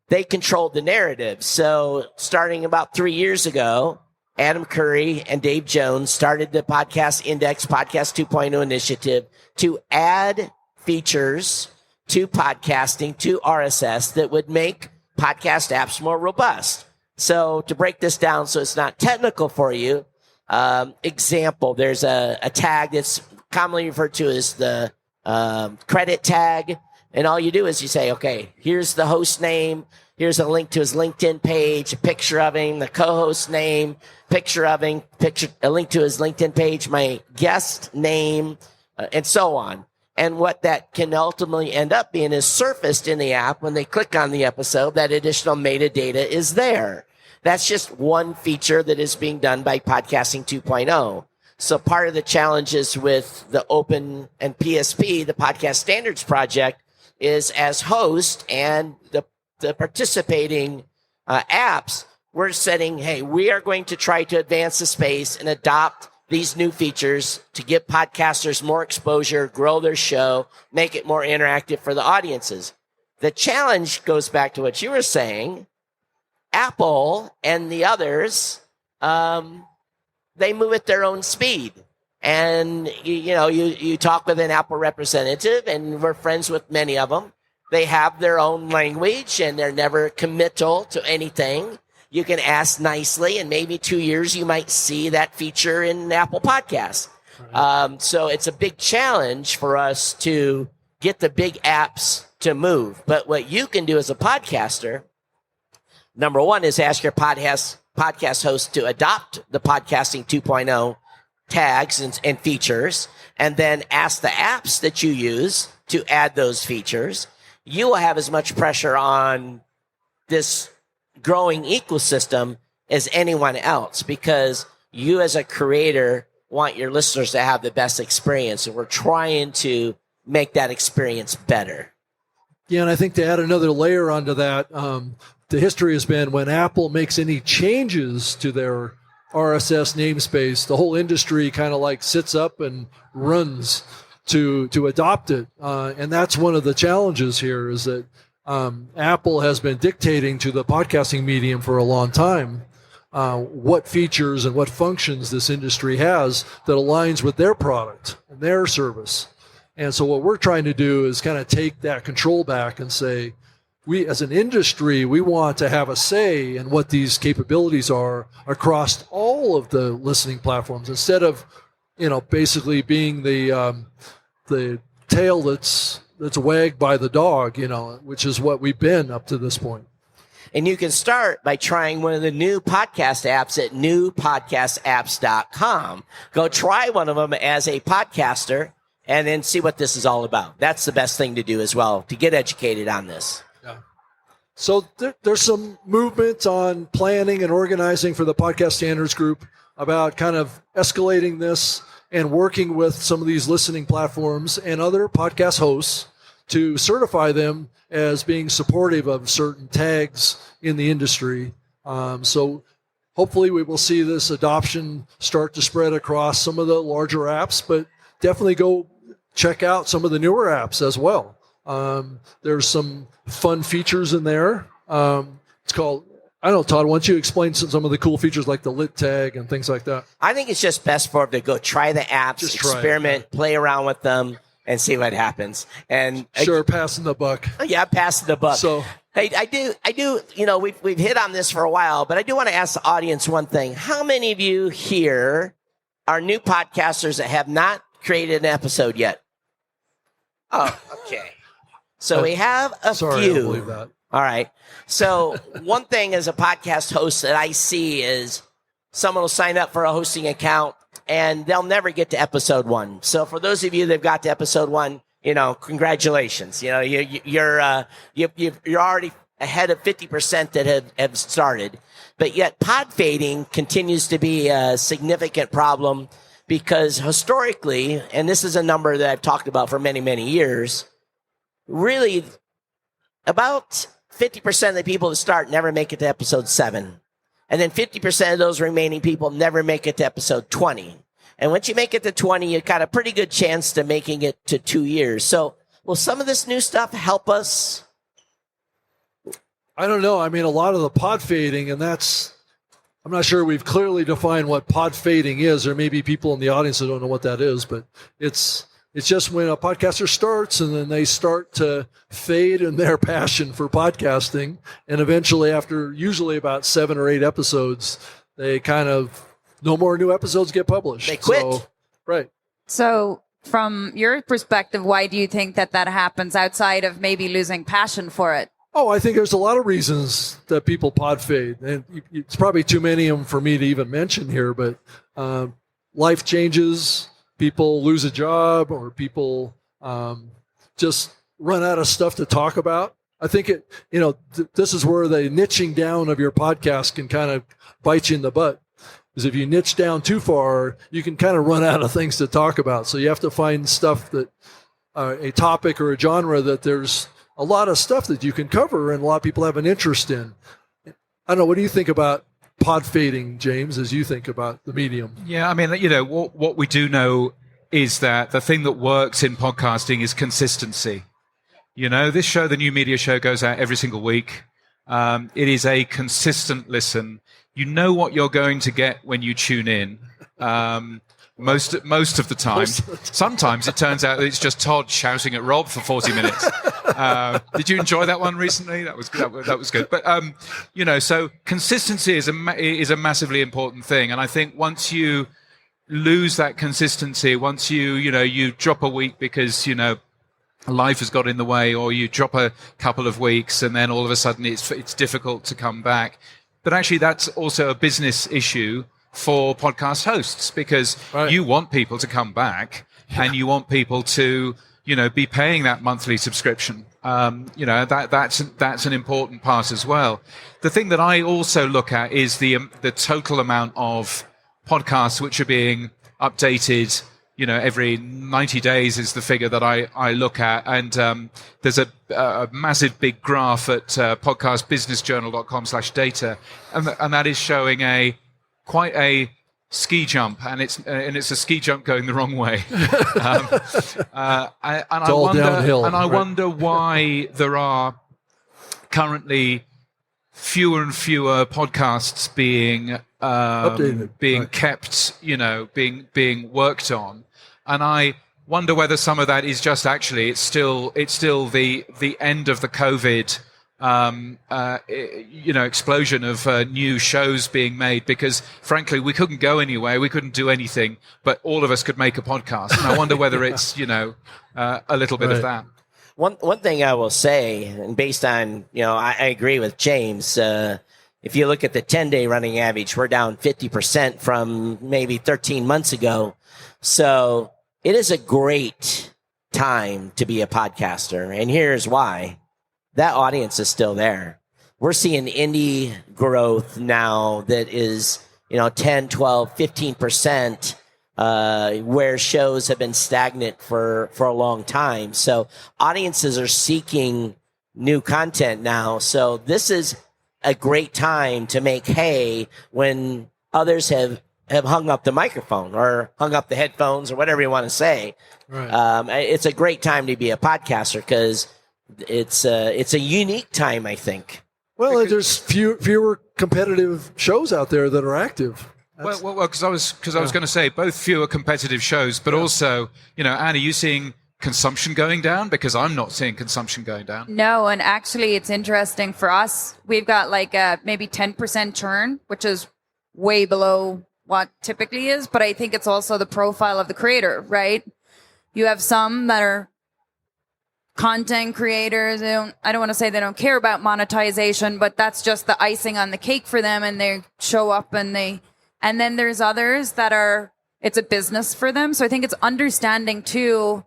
they controlled the narrative. So starting about 3 years ago, Adam Curry and Dave Jones started the Podcast Index Podcast 2.0 initiative to add features to podcasting, to RSS, that would make podcast apps more robust. So to break this down so it's not technical for you, example, there's a tag that's commonly referred to as the credit tag. And all you do is you say, okay, here's the host name. Here's a link to his LinkedIn page, a picture of him, the co-host name, picture of him, a link to his LinkedIn page, my guest name, and so on. And what that can ultimately end up being is surfaced in the app when they click on the episode. That additional metadata is there. That's just one feature that is being done by Podcasting 2.0. So part of the challenges with the Open and PSP, the Podcast Standards Project, is as host and the participating apps, we're setting, hey, we are going to try to advance the space and adopt these new features to give podcasters more exposure, grow their show, make it more interactive for the audiences. The challenge goes back to what you were saying. Apple and the others, they move at their own speed. And, you talk with an Apple representative, and we're friends with many of them. They have their own language, and they're never committal to anything. You can ask nicely, and maybe 2 years you might see that feature in Apple Podcasts. Right. So it's a big challenge for us to get the big apps to move. But what you can do as a podcaster, number one, is ask your podcast host to adopt the Podcasting 2.0 tags and features, and then ask the apps that you use to add those features. You will have as much pressure on this growing ecosystem as anyone else, because you as a creator want your listeners to have the best experience, and we're trying to make that experience better. Yeah, and I think to add another layer onto that, the history has been when Apple makes any changes to their RSS namespace, the whole industry kind of like sits up and runs to adopt it. And that's one of the challenges here, is that Apple has been dictating to the podcasting medium for a long time. what features and what functions this industry has that aligns with their product and their service. And so what we're trying to do is kind of take that control back and say, we as an industry, we want to have a say in what these capabilities are across all of the listening platforms, instead of, basically being the tail that's wagged by the dog, which is what we've been up to this point. And you can start by trying one of the new podcast apps at newpodcastapps.com. Go try one of them as a podcaster and then see what this is all about. That's the best thing to do as well, to get educated on this. Yeah. So there's some movement on planning and organizing for the Podcast Standards Group about kind of escalating this and working with some of these listening platforms and other podcast hosts to certify them as being supportive of certain tags in the industry. So hopefully we will see this adoption start to spread across some of the larger apps, but definitely go check out some of the newer apps as well. There's some fun features in there. It's called, I don't know, Todd, why don't you explain some of the cool features like the lit tag and things like that? I think it's just best for them to go try the apps, experiment, play around with them, and see what happens. And passing the buck. Yeah, passing the buck. So, hey, I do. We've hit on this for a while, but I do want to ask the audience one thing. How many of you here are new podcasters that have not created an episode yet? Oh, okay. So we have a few. I don't believe that. All right. So one thing as a podcast host that I see is someone will sign up for a hosting account and they'll never get to episode 1. So for those of you that got to episode 1, congratulations. You're already ahead of 50% that have started. But yet pod fading continues to be a significant problem because historically, and this is a number that I've talked about for many, many years, really about 50% of the people that start never make it to episode 7. And then 50% of those remaining people never make it to episode 20. And once you make it to 20, you've got a pretty good chance to making it to 2 years. So will some of this new stuff help us? I don't know. I mean, a lot of the pod fading, and I'm not sure we've clearly defined what pod fading is. There may be people in the audience that don't know what that is, but it's just when a podcaster starts and then they start to fade in their passion for podcasting. And eventually, after usually about 7 or 8 episodes, they kind of, no more new episodes get published. They quit. So, right. So from your perspective, why do you think that happens outside of maybe losing passion for it? Oh, I think there's a lot of reasons that people pod fade. And it's probably too many of them for me to even mention here, but life changes. People lose a job, or people just run out of stuff to talk about. I think this is where the niching down of your podcast can kind of bite you in the butt. Because if you niche down too far, you can kind of run out of things to talk about. So you have to find stuff that a topic or a genre that there's a lot of stuff that you can cover and a lot of people have an interest in. I don't know. What do you think about pod fading, James, as you think about the medium? Yeah, I mean, what we do know is that the thing that works in podcasting is consistency. This show, the New Media Show, goes out every single week. It is a consistent listen. You know what you're going to get when you tune in. Most of the time. Sometimes it turns out that it's just Todd shouting at Rob for 40 minutes. Did you enjoy that one recently? That was good. But so consistency is a massively important thing. And I think once you lose that consistency, once you drop a week because life has got in the way, or you drop a couple of weeks and then all of a sudden it's difficult to come back. But actually, that's also a business issue for podcast hosts, because you want people to come back and you want people to, be paying that monthly subscription. That's an important part as well. The thing that I also look at is the total amount of podcasts which are being updated. Every 90 days is the figure that I look at. And there's a massive big graph at podcastbusinessjournal.com/data. And that is showing quite a ski jump, and it's a ski jump going the wrong way. Downhill. And I wonder why there are currently fewer and fewer podcasts being Updated, kept, being worked on, and I wonder whether some of that is just actually it's still the end of the COVID explosion of new shows being made, because frankly we couldn't go anywhere, we couldn't do anything, but all of us could make a podcast, and I wonder whether it's a little bit of that. One thing I will say, and based on, I agree with James, if you look at the 10-day running average, we're down 50% from maybe 13 months ago. So it is a great time to be a podcaster. And here's why. That audience is still there. We're seeing indie growth now that is, 10, 12, 15%. Where shows have been stagnant for a long time. So audiences are seeking new content now. So this is a great time to make hay when others have hung up the microphone or hung up the headphones or whatever you want to say. Right. It's a great time to be a podcaster because it's a unique time, I think. Well, there's fewer competitive shows out there that are active. Well, because I was going to say both fewer competitive shows, but also, Anne, are you seeing consumption going down? Because I'm not seeing consumption going down. No, and actually it's interesting for us. We've got like a maybe 10% churn, which is way below what typically is, but I think it's also the profile of the creator, right? You have some that are content creators. I don't want to say they don't care about monetization, but that's just the icing on the cake for them, and they show up and then there's others that it's a business for them. So I think it's understanding too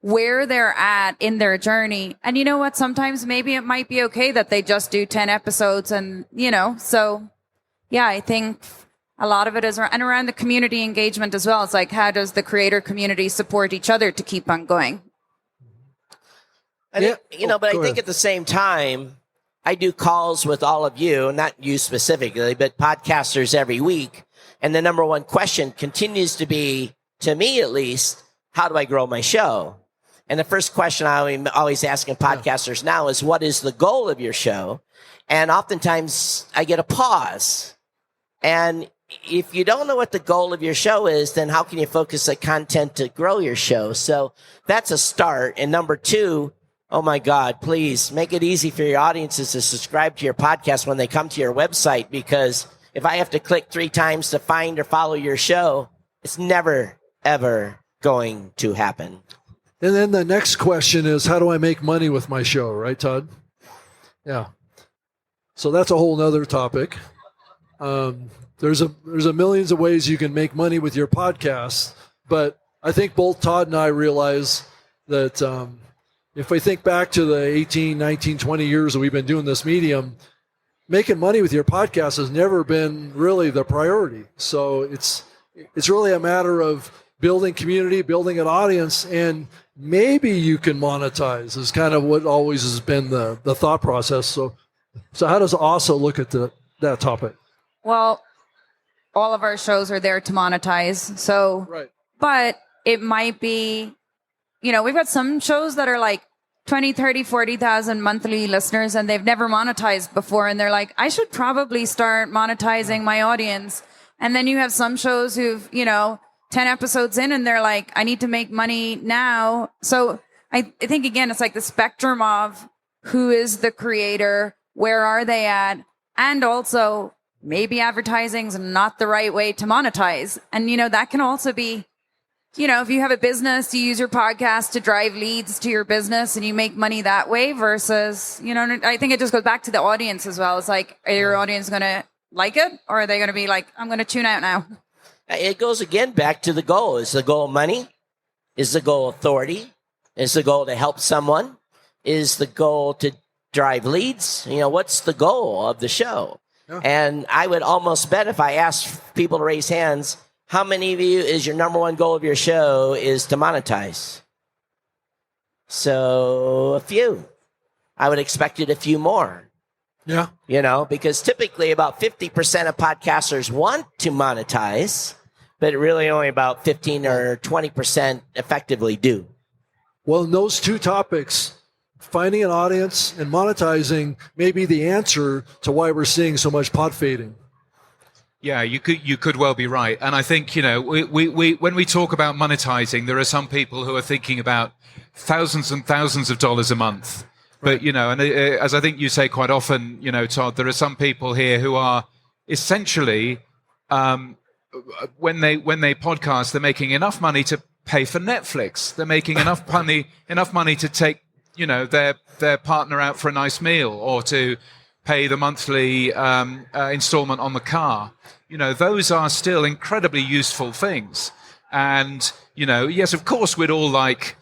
where they're at in their journey. And you know what? Sometimes maybe it might be okay that they just do 10 episodes and, so yeah, I think a lot of it is around the community engagement as well. It's like, how does the creator community support each other to keep on going? I think, but I think at the same time, I do calls with all of you, not you specifically, but podcasters every week. And the number one question continues to be, to me at least, how do I grow my show? And the first question I'm always asking podcasters now is, what is the goal of your show? And oftentimes I get a pause. And if you don't know what the goal of your show is, then how can you focus the content to grow your show? So that's a start. And number two, oh my God, please make it easy for your audiences to subscribe to your podcast when they come to your website, because if I have to click 3 times to find or follow your show, it's never, ever going to happen. And then the next question is, how do I make money with my show? Right, Todd? Yeah. So that's a whole nother topic. There's a millions of ways you can make money with your podcast, but I think both Todd and I realize that if we think back to the 18, 19, 20 years that we've been doing this medium, making money with your podcast has never been really the priority. So it's really a matter of building community, building an audience, and maybe you can monetize is kind of what always has been the thought process. So how does OSSA look at that topic? Well, all of our shows are there to monetize. So, right. But it might be, we've got some shows that are like 20, 30, 40,000 monthly listeners, and they've never monetized before. And they're like, I should probably start monetizing my audience. And then you have some shows who've, 10 episodes in, and they're like, I need to make money now. So I think, again, it's like the spectrum of who is the creator, where are they at, and also maybe advertising's not the right way to monetize. And, that can also be, if you have a business, you use your podcast to drive leads to your business and you make money that way versus, I think it just goes back to the audience as well. It's like, are your audience going to like it, or are they going to be like, I'm going to tune out now? It goes again back to the goal. Is the goal money? Is the goal authority? Is the goal to help someone? Is the goal to drive leads? What's the goal of the show? Yeah. And I would almost bet if I asked people to raise hands, how many of you is your number one goal of your show is to monetize? So a few. I would expect it a few more. Yeah. Because typically about 50% of podcasters want to monetize, but really only about 15 or 20% effectively do. Well, in those two topics, finding an audience and monetizing may be the answer to why we're seeing so much pod fading. Yeah, you could well be right. And I think, we when we talk about monetizing, there are some people who are thinking about thousands and thousands of dollars a month. But, and as I think you say quite often, Todd, there are some people here who are essentially, when they podcast, they're making enough money to pay for Netflix. They're making enough money to take, their partner out for a nice meal, or to pay the monthly installment on the car. Those are still incredibly useful things. And, yes, of course, we'd all like,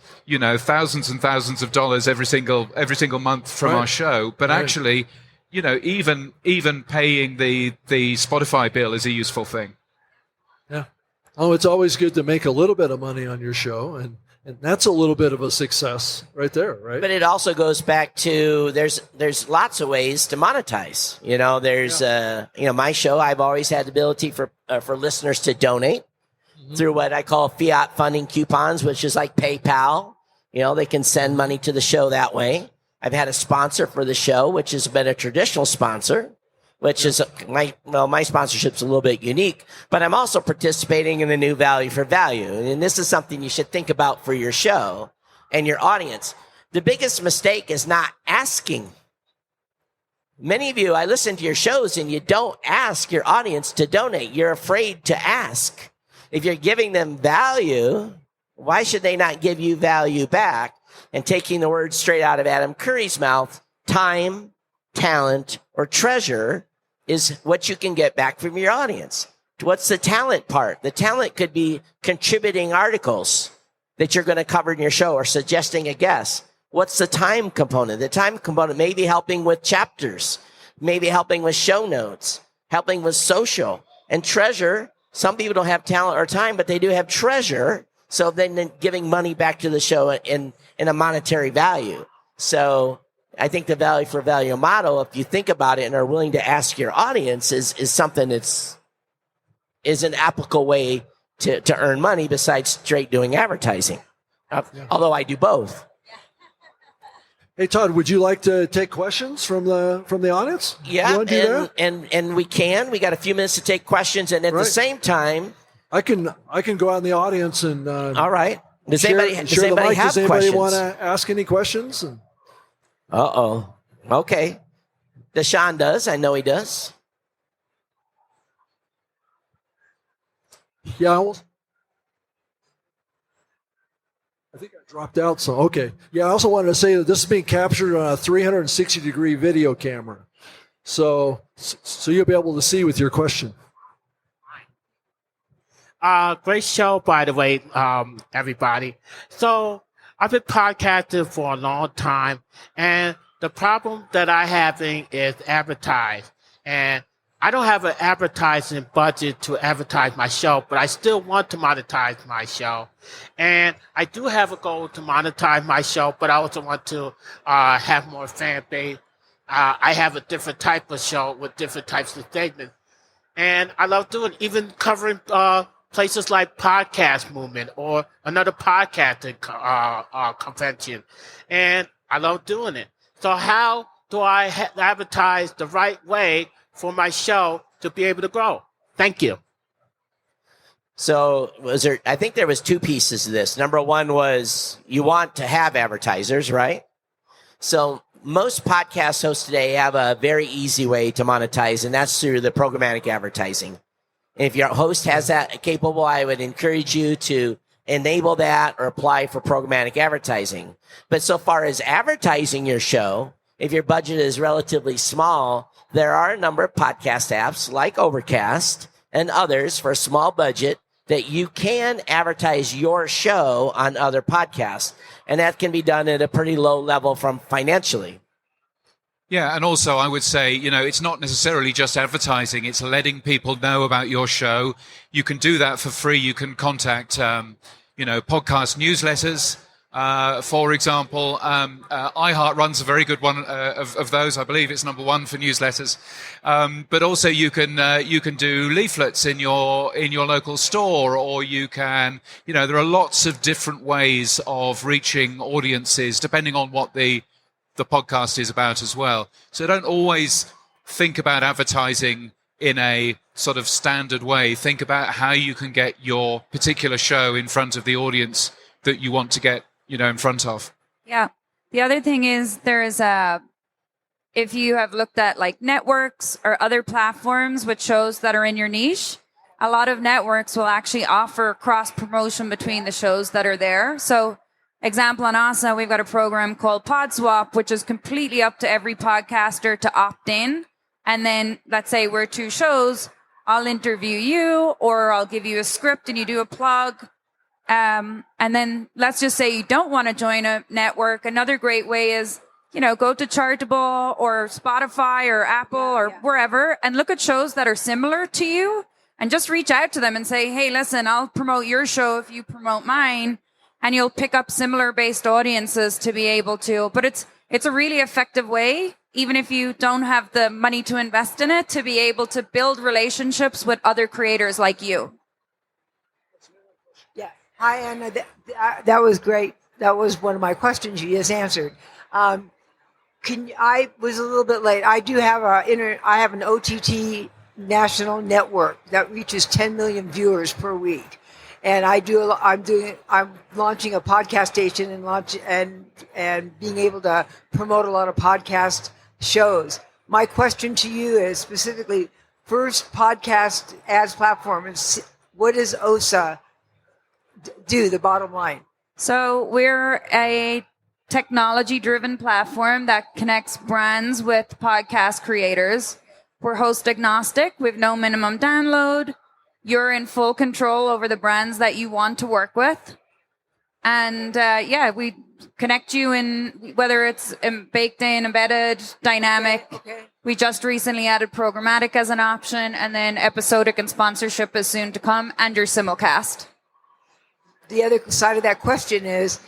thousands and thousands of dollars every single month from our show. But actually, even paying the Spotify bill is a useful thing. Yeah. Oh, it's always good to make a little bit of money on your show, and that's a little bit of a success right there, right? But it also goes back to there's lots of ways to monetize. There's my show. I've always had the ability for listeners to donate through what I call fiat funding coupons, which is like PayPal. They can send money to the show that way. I've had a sponsor for the show, which has been a traditional sponsor, which is my sponsorship's a little bit unique, but I'm also participating in the new value for value. And this is something you should think about for your show and your audience. The biggest mistake is not asking. Many of you, I listen to your shows and you don't ask your audience to donate. You're afraid to ask. If you're giving them value, why should they not give you value back? And taking the words straight out of Adam Curry's mouth, time, talent, or treasure is what you can get back from your audience. What's the talent part? The talent could be contributing articles that you're going to cover in your show or suggesting a guest. What's the time component? The time component may be helping with chapters, maybe helping with show notes, helping with social. And treasure, some people don't have talent or time, but they do have treasure. So then giving money back to the show in a monetary value. So I think the value for value model, if you think about it and are willing to ask your audience, is something that's an applicable way to earn money besides straight doing advertising. Although I do both. Hey Todd, would you like to take questions from the audience? Yeah, you want to do that? and we can. We got a few minutes to take questions, and at the same time, I can go out in the audience and all right. Does anybody have Does anybody questions? want to ask any questions? Okay. Deshaun does. I know he does. Yeah. I think I dropped out. So okay. Yeah. I also wanted to say that this is being captured on a 360-degree video camera, so you'll be able to see with your question. Great show, by the way, everybody. So I've been podcasting for a long time, and the problem that I'm having is advertise. And I don't have an advertising budget to advertise my show, but I still want to monetize my show. And I do have a goal to monetize my show, but I also want to have more fan base. I have a different type of show with different types of statements. And I love doing, even covering places like Podcast Movement or another podcasting convention. And I love doing it. So how do I advertise the right way for my show to be able to grow? Thank you. So I think there was two pieces to this. Number one was you want to have advertisers, right? So most podcast hosts today have a very easy way to monetize, and that's through the programmatic advertising. If your host has that capable, I would encourage you to enable that or apply for programmatic advertising. But so far as advertising your show, if your budget is relatively small, there are a number of podcast apps like Overcast and others for a small budget that you can advertise your show on other podcasts. And that can be done at a pretty low level from financially. Yeah, and also I would say, it's not necessarily just advertising. It's letting people know about your show. You can do that for free. You can contact, podcast newsletters. For example, iHeart runs a very good one of those. I believe it's number one for newsletters. But also you can do leaflets in your local store, or you can, there are lots of different ways of reaching audiences depending on what the the podcast is about as well. So don't always think about advertising in a sort of standard way. Think about how you can get your particular show in front of the audience that you want to get, in front of. Yeah. The other thing is if you have looked at like networks or other platforms with shows that are in your niche, a lot of networks will actually offer cross promotion between the shows that are there. So example on OSSA, we've got a program called Pod Swap, which is completely up to every podcaster to opt in. And then let's say we're 2 shows, I'll interview you or I'll give you a script and you do a plug. And then let's just say you don't want to join a network. Another great way is, go to Chartable or Spotify or Apple or wherever and look at shows that are similar to you and just reach out to them and say, hey, listen, I'll promote your show if you promote mine. And you'll pick up similar based audiences to be able to. But it's a really effective way, even if you don't have the money to invest in it, to be able to build relationships with other creators like you. Yeah. Hi, Anna. That was great. That was one of my questions you just answered. I was a little bit late. I do have I have an OTT national network that reaches 10 million viewers per week. And I'm launching a podcast station and being able to promote a lot of podcast shows. My question to you is specifically, first podcast ads platform, is what does OSSA do, the bottom line? So we're a technology-driven platform that connects brands with podcast creators. We're host agnostic with no minimum download. You're in full control over the brands that you want to work with. And we connect you in whether it's baked in, embedded, dynamic. Okay. We just recently added programmatic as an option, and then episodic and sponsorship is soon to come, and your simulcast. The other side of that question is,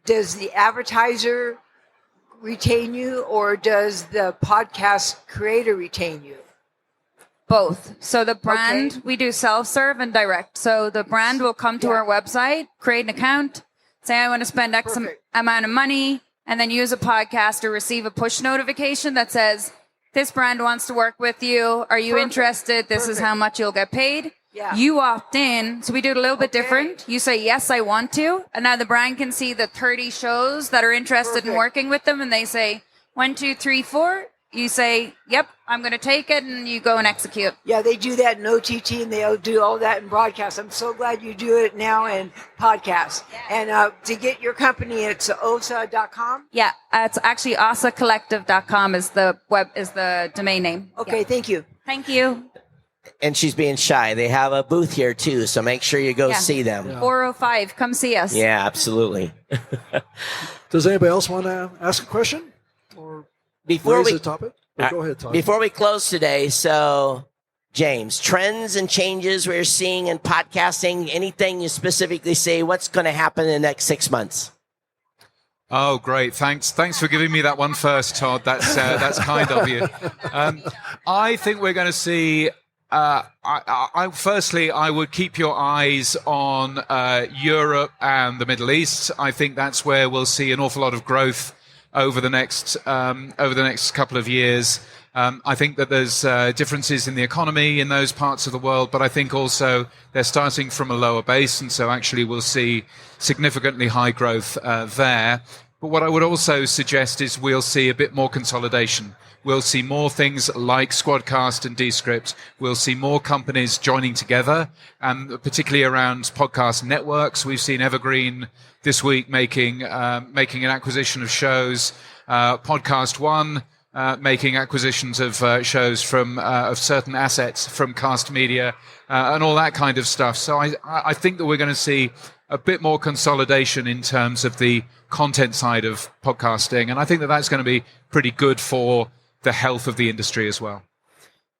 does the advertiser retain you or does the podcast creator retain you? Both. So the brand, we do self-serve and direct. So the brand will come to our website, create an account, say I want to spend X amount of money, and then use a podcast or receive a push notification that says, this brand wants to work with you. Are you interested? This is how much you'll get paid. Yeah. You opt in. So we do it a little bit different. You say, yes, I want to. And now the brand can see the 30 shows that are interested in working with them. And they say, 1, 2, 3, 4. You say, yep, I'm going to take it, and you go and execute. Yeah, they do that in OTT, and they do all that in broadcast. I'm so glad you do it now in podcasts. And to get your company, it's OSSA.com? Yeah, it's actually OSSAcollective.com is the domain name. Okay, thank you. Thank you. And she's being shy. They have a booth here, too, so make sure you go see them. 405, come see us. Yeah, absolutely. Does anybody else want to ask a question? Or Before we, topic? Go ahead, Todd. Before we close today, so James, trends and changes we're seeing in podcasting, anything you specifically say, what's going to happen in the next 6 months? Oh, great. Thanks for giving me that one first, Todd. That's kind of you. I think we're going to see, firstly, I would keep your eyes on Europe and the Middle East. I think that's where we'll see an awful lot of growth over the next couple of years. I think that there's differences in the economy in those parts of the world, but I think also they're starting from a lower base, and so actually we'll see significantly high growth there. But what I would also suggest is we'll see a bit more consolidation. We'll see more things like Squadcast and Descript. We'll see more companies joining together, and particularly around podcast networks. We've seen Evergreen this week making an acquisition of shows. Podcast One making acquisitions of shows of certain assets from Cast Media and all that kind of stuff. So I think that we're going to see a bit more consolidation in terms of the content side of podcasting, and I think that that's going to be pretty good for the health of the industry as well.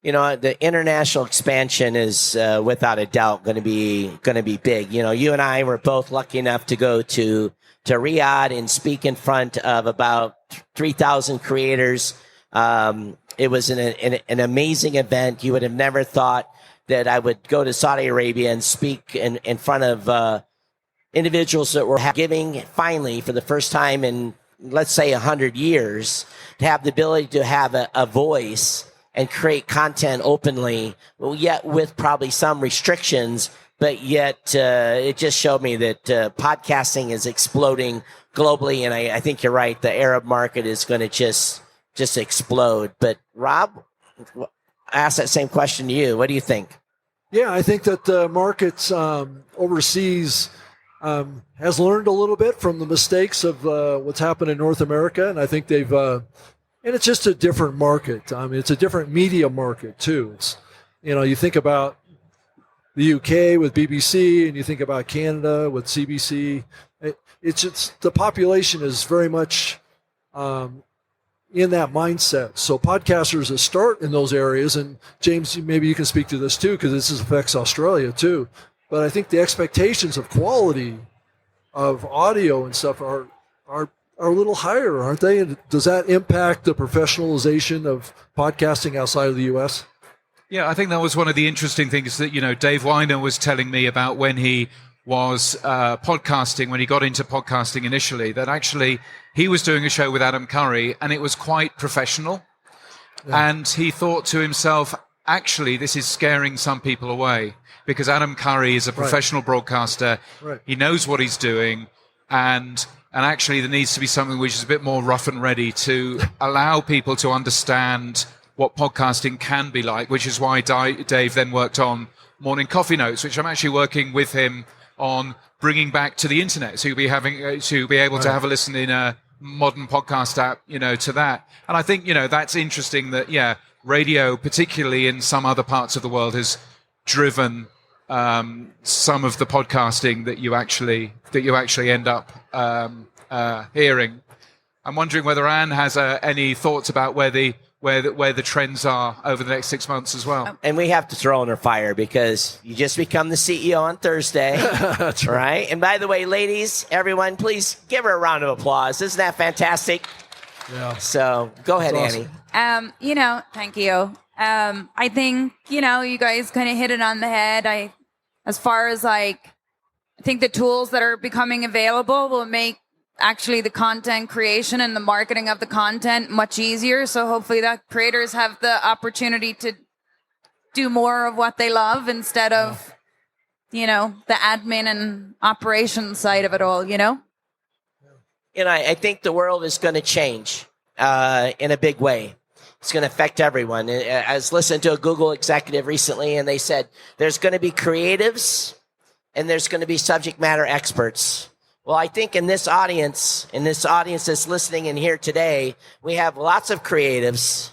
You know, the international expansion is without a doubt going to be big. You know, you and I were both lucky enough to go to Riyadh and speak in front of about 3,000 creators. It was an amazing event. You would have never thought that I would go to Saudi Arabia and speak in front of individuals that were giving finally for the first time in let's say 100 years, to have the ability to have a voice and create content openly, well, yet with probably some restrictions, but yet it just showed me that podcasting is exploding globally, and I think you're right. The Arab market is going to just explode. But Rob, I asked that same question to you. What do you think? Yeah, I think that the markets overseas has learned a little bit from the mistakes of what's happened in North America, and I think they've and it's just a different market. I mean, it's a different media market too. It's, you think about the UK with BBC, and you think about Canada with CBC. It's just the population is very much in that mindset. So podcasters that start in those areas, and James, maybe you can speak to this too, because this affects Australia too. But I think the expectations of quality of audio and stuff are a little higher, aren't they? And does that impact the professionalization of podcasting outside of the U.S.? Yeah, I think that was one of the interesting things that, Dave Weiner was telling me about when he was podcasting, when he got into podcasting initially, that actually he was doing a show with Adam Curry and it was quite professional. Yeah. And he thought to himself, actually, this is scaring some people away because Adam Curry is a professional broadcaster. Right. He knows what he's doing. And actually, there needs to be something which is a bit more rough and ready to allow people to understand what podcasting can be like, which is why Dave then worked on Morning Coffee Notes, which I'm actually working with him on bringing back to the internet. So you'll be able to have a listen in a modern podcast app, to that. And I think, that's interesting that, radio, particularly in some other parts of the world, has driven some of the podcasting that you actually end up hearing. I'm wondering whether Anne has any thoughts about where the trends are over the next 6 months as well. And we have to throw in her fire because you just become the CEO on Thursday. That's right. And by the way, ladies, everyone, please give her a round of applause. Isn't that fantastic? Yeah. So go ahead, awesome. Annie. Thank you. I think, you guys kind of hit it on the head. As far as I think the tools that are becoming available will make actually the content creation and the marketing of the content much easier. So hopefully that creators have the opportunity to do more of what they love instead of, the admin and operations side of it all, I think the world is going to change in a big way. It's going to affect everyone. I was listening to a Google executive recently, and they said there's going to be creatives and there's going to be subject matter experts. Well, I think in this audience that's listening in here today, we have lots of creatives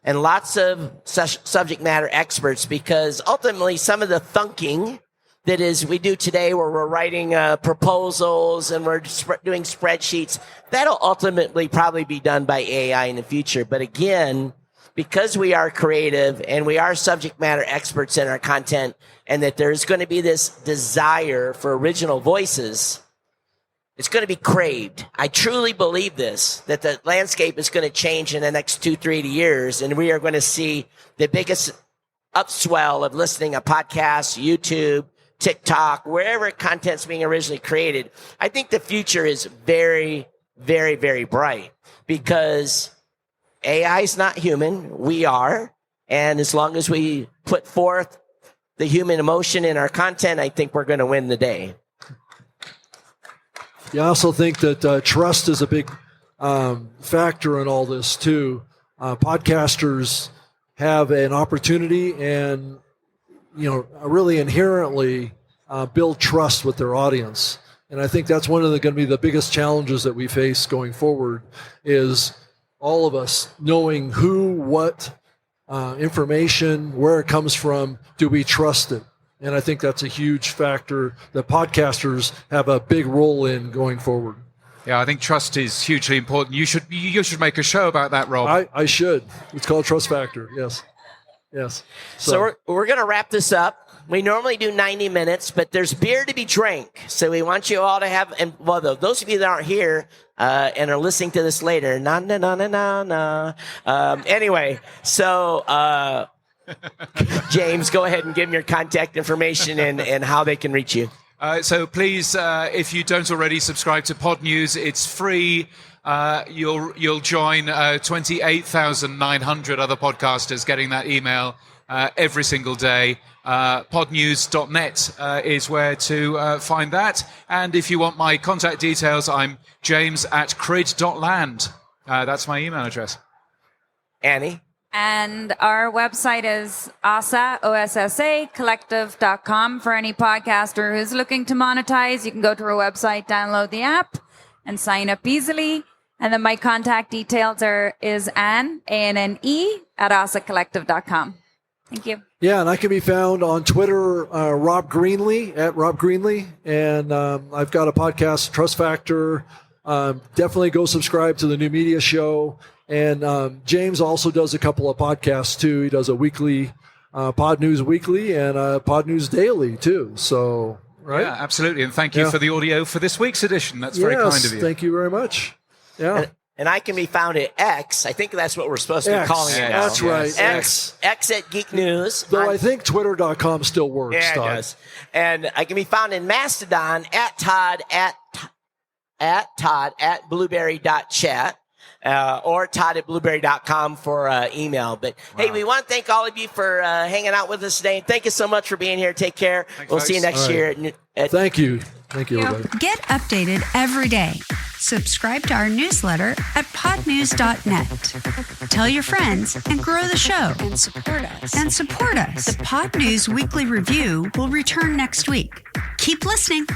and lots of subject matter experts, because ultimately some of the thunking that is we do today, where we're writing proposals and we're doing spreadsheets, that'll ultimately probably be done by AI in the future. But again, because we are creative and we are subject matter experts in our content, and that there's going to be this desire for original voices, it's going to be craved. I truly believe this, that the landscape is going to change in the next 2-3 years, and we are going to see the biggest upswell of listening to podcasts, YouTube, TikTok, wherever content's being originally created. I think the future is very, very, very bright, because AI is not human. We are. And as long as we put forth the human emotion in our content, I think we're going to win the day. Yeah, I also think that trust is a big factor in all this too. Podcasters have an opportunity and, really inherently build trust with their audience. And I think that's one of going to be the biggest challenges that we face going forward, is all of us knowing who, what information, where it comes from, do we trust it? And I think that's a huge factor that podcasters have a big role in going forward. Yeah, I think trust is hugely important. You should make a show about that, Rob. I should. It's called Trust Factor. Yes. So we're going to wrap this up. We normally do 90 minutes, but there's beer to be drank. So we want you all to have, and well, those of you that aren't here and are listening to this later, anyway, so James, go ahead and give them your contact information and how they can reach you. So please, if you don't already subscribe to Pod News, it's free. you'll join 28,900 other podcasters getting that email every single day. Podnews.net is where to find that. And if you want my contact details, I'm james@crid.land. That's my email address. Annie? And our website is OSSA collective.com for any podcaster who's looking to monetize. You can go to our website, download the app, and sign up easily. And then my contact details is Anne, ANNE, at OSSAcollective.com. Thank you. Yeah, and I can be found on Twitter, Rob Greenlee, at Rob Greenlee. And I've got a podcast, Trust Factor. Definitely go subscribe to the New Media Show. And James also does a couple of podcasts, too. He does a weekly Pod News Weekly and Pod News Daily, too. So, right? Yeah, absolutely. And thank you for the audio for this week's edition. That's very kind of you. Thank you very much. Yeah. And I can be found at X. I think that's what we're supposed to be calling it now. That's right. X at Geek News. Though I think Twitter.com still works. Yeah, Todd. it does. And I can be found in Mastodon at Todd at blueberry.chat. Or Todd at blueberry.com for email. But hey, we want to thank all of you for hanging out with us today. And thank you so much for being here. Take care. We'll see you next year. Thank you. Thank you, everybody. Get updated every day. Subscribe to our newsletter at podnews.net. Tell your friends and grow the show. And support us. The Pod News Weekly Review will return next week. Keep listening.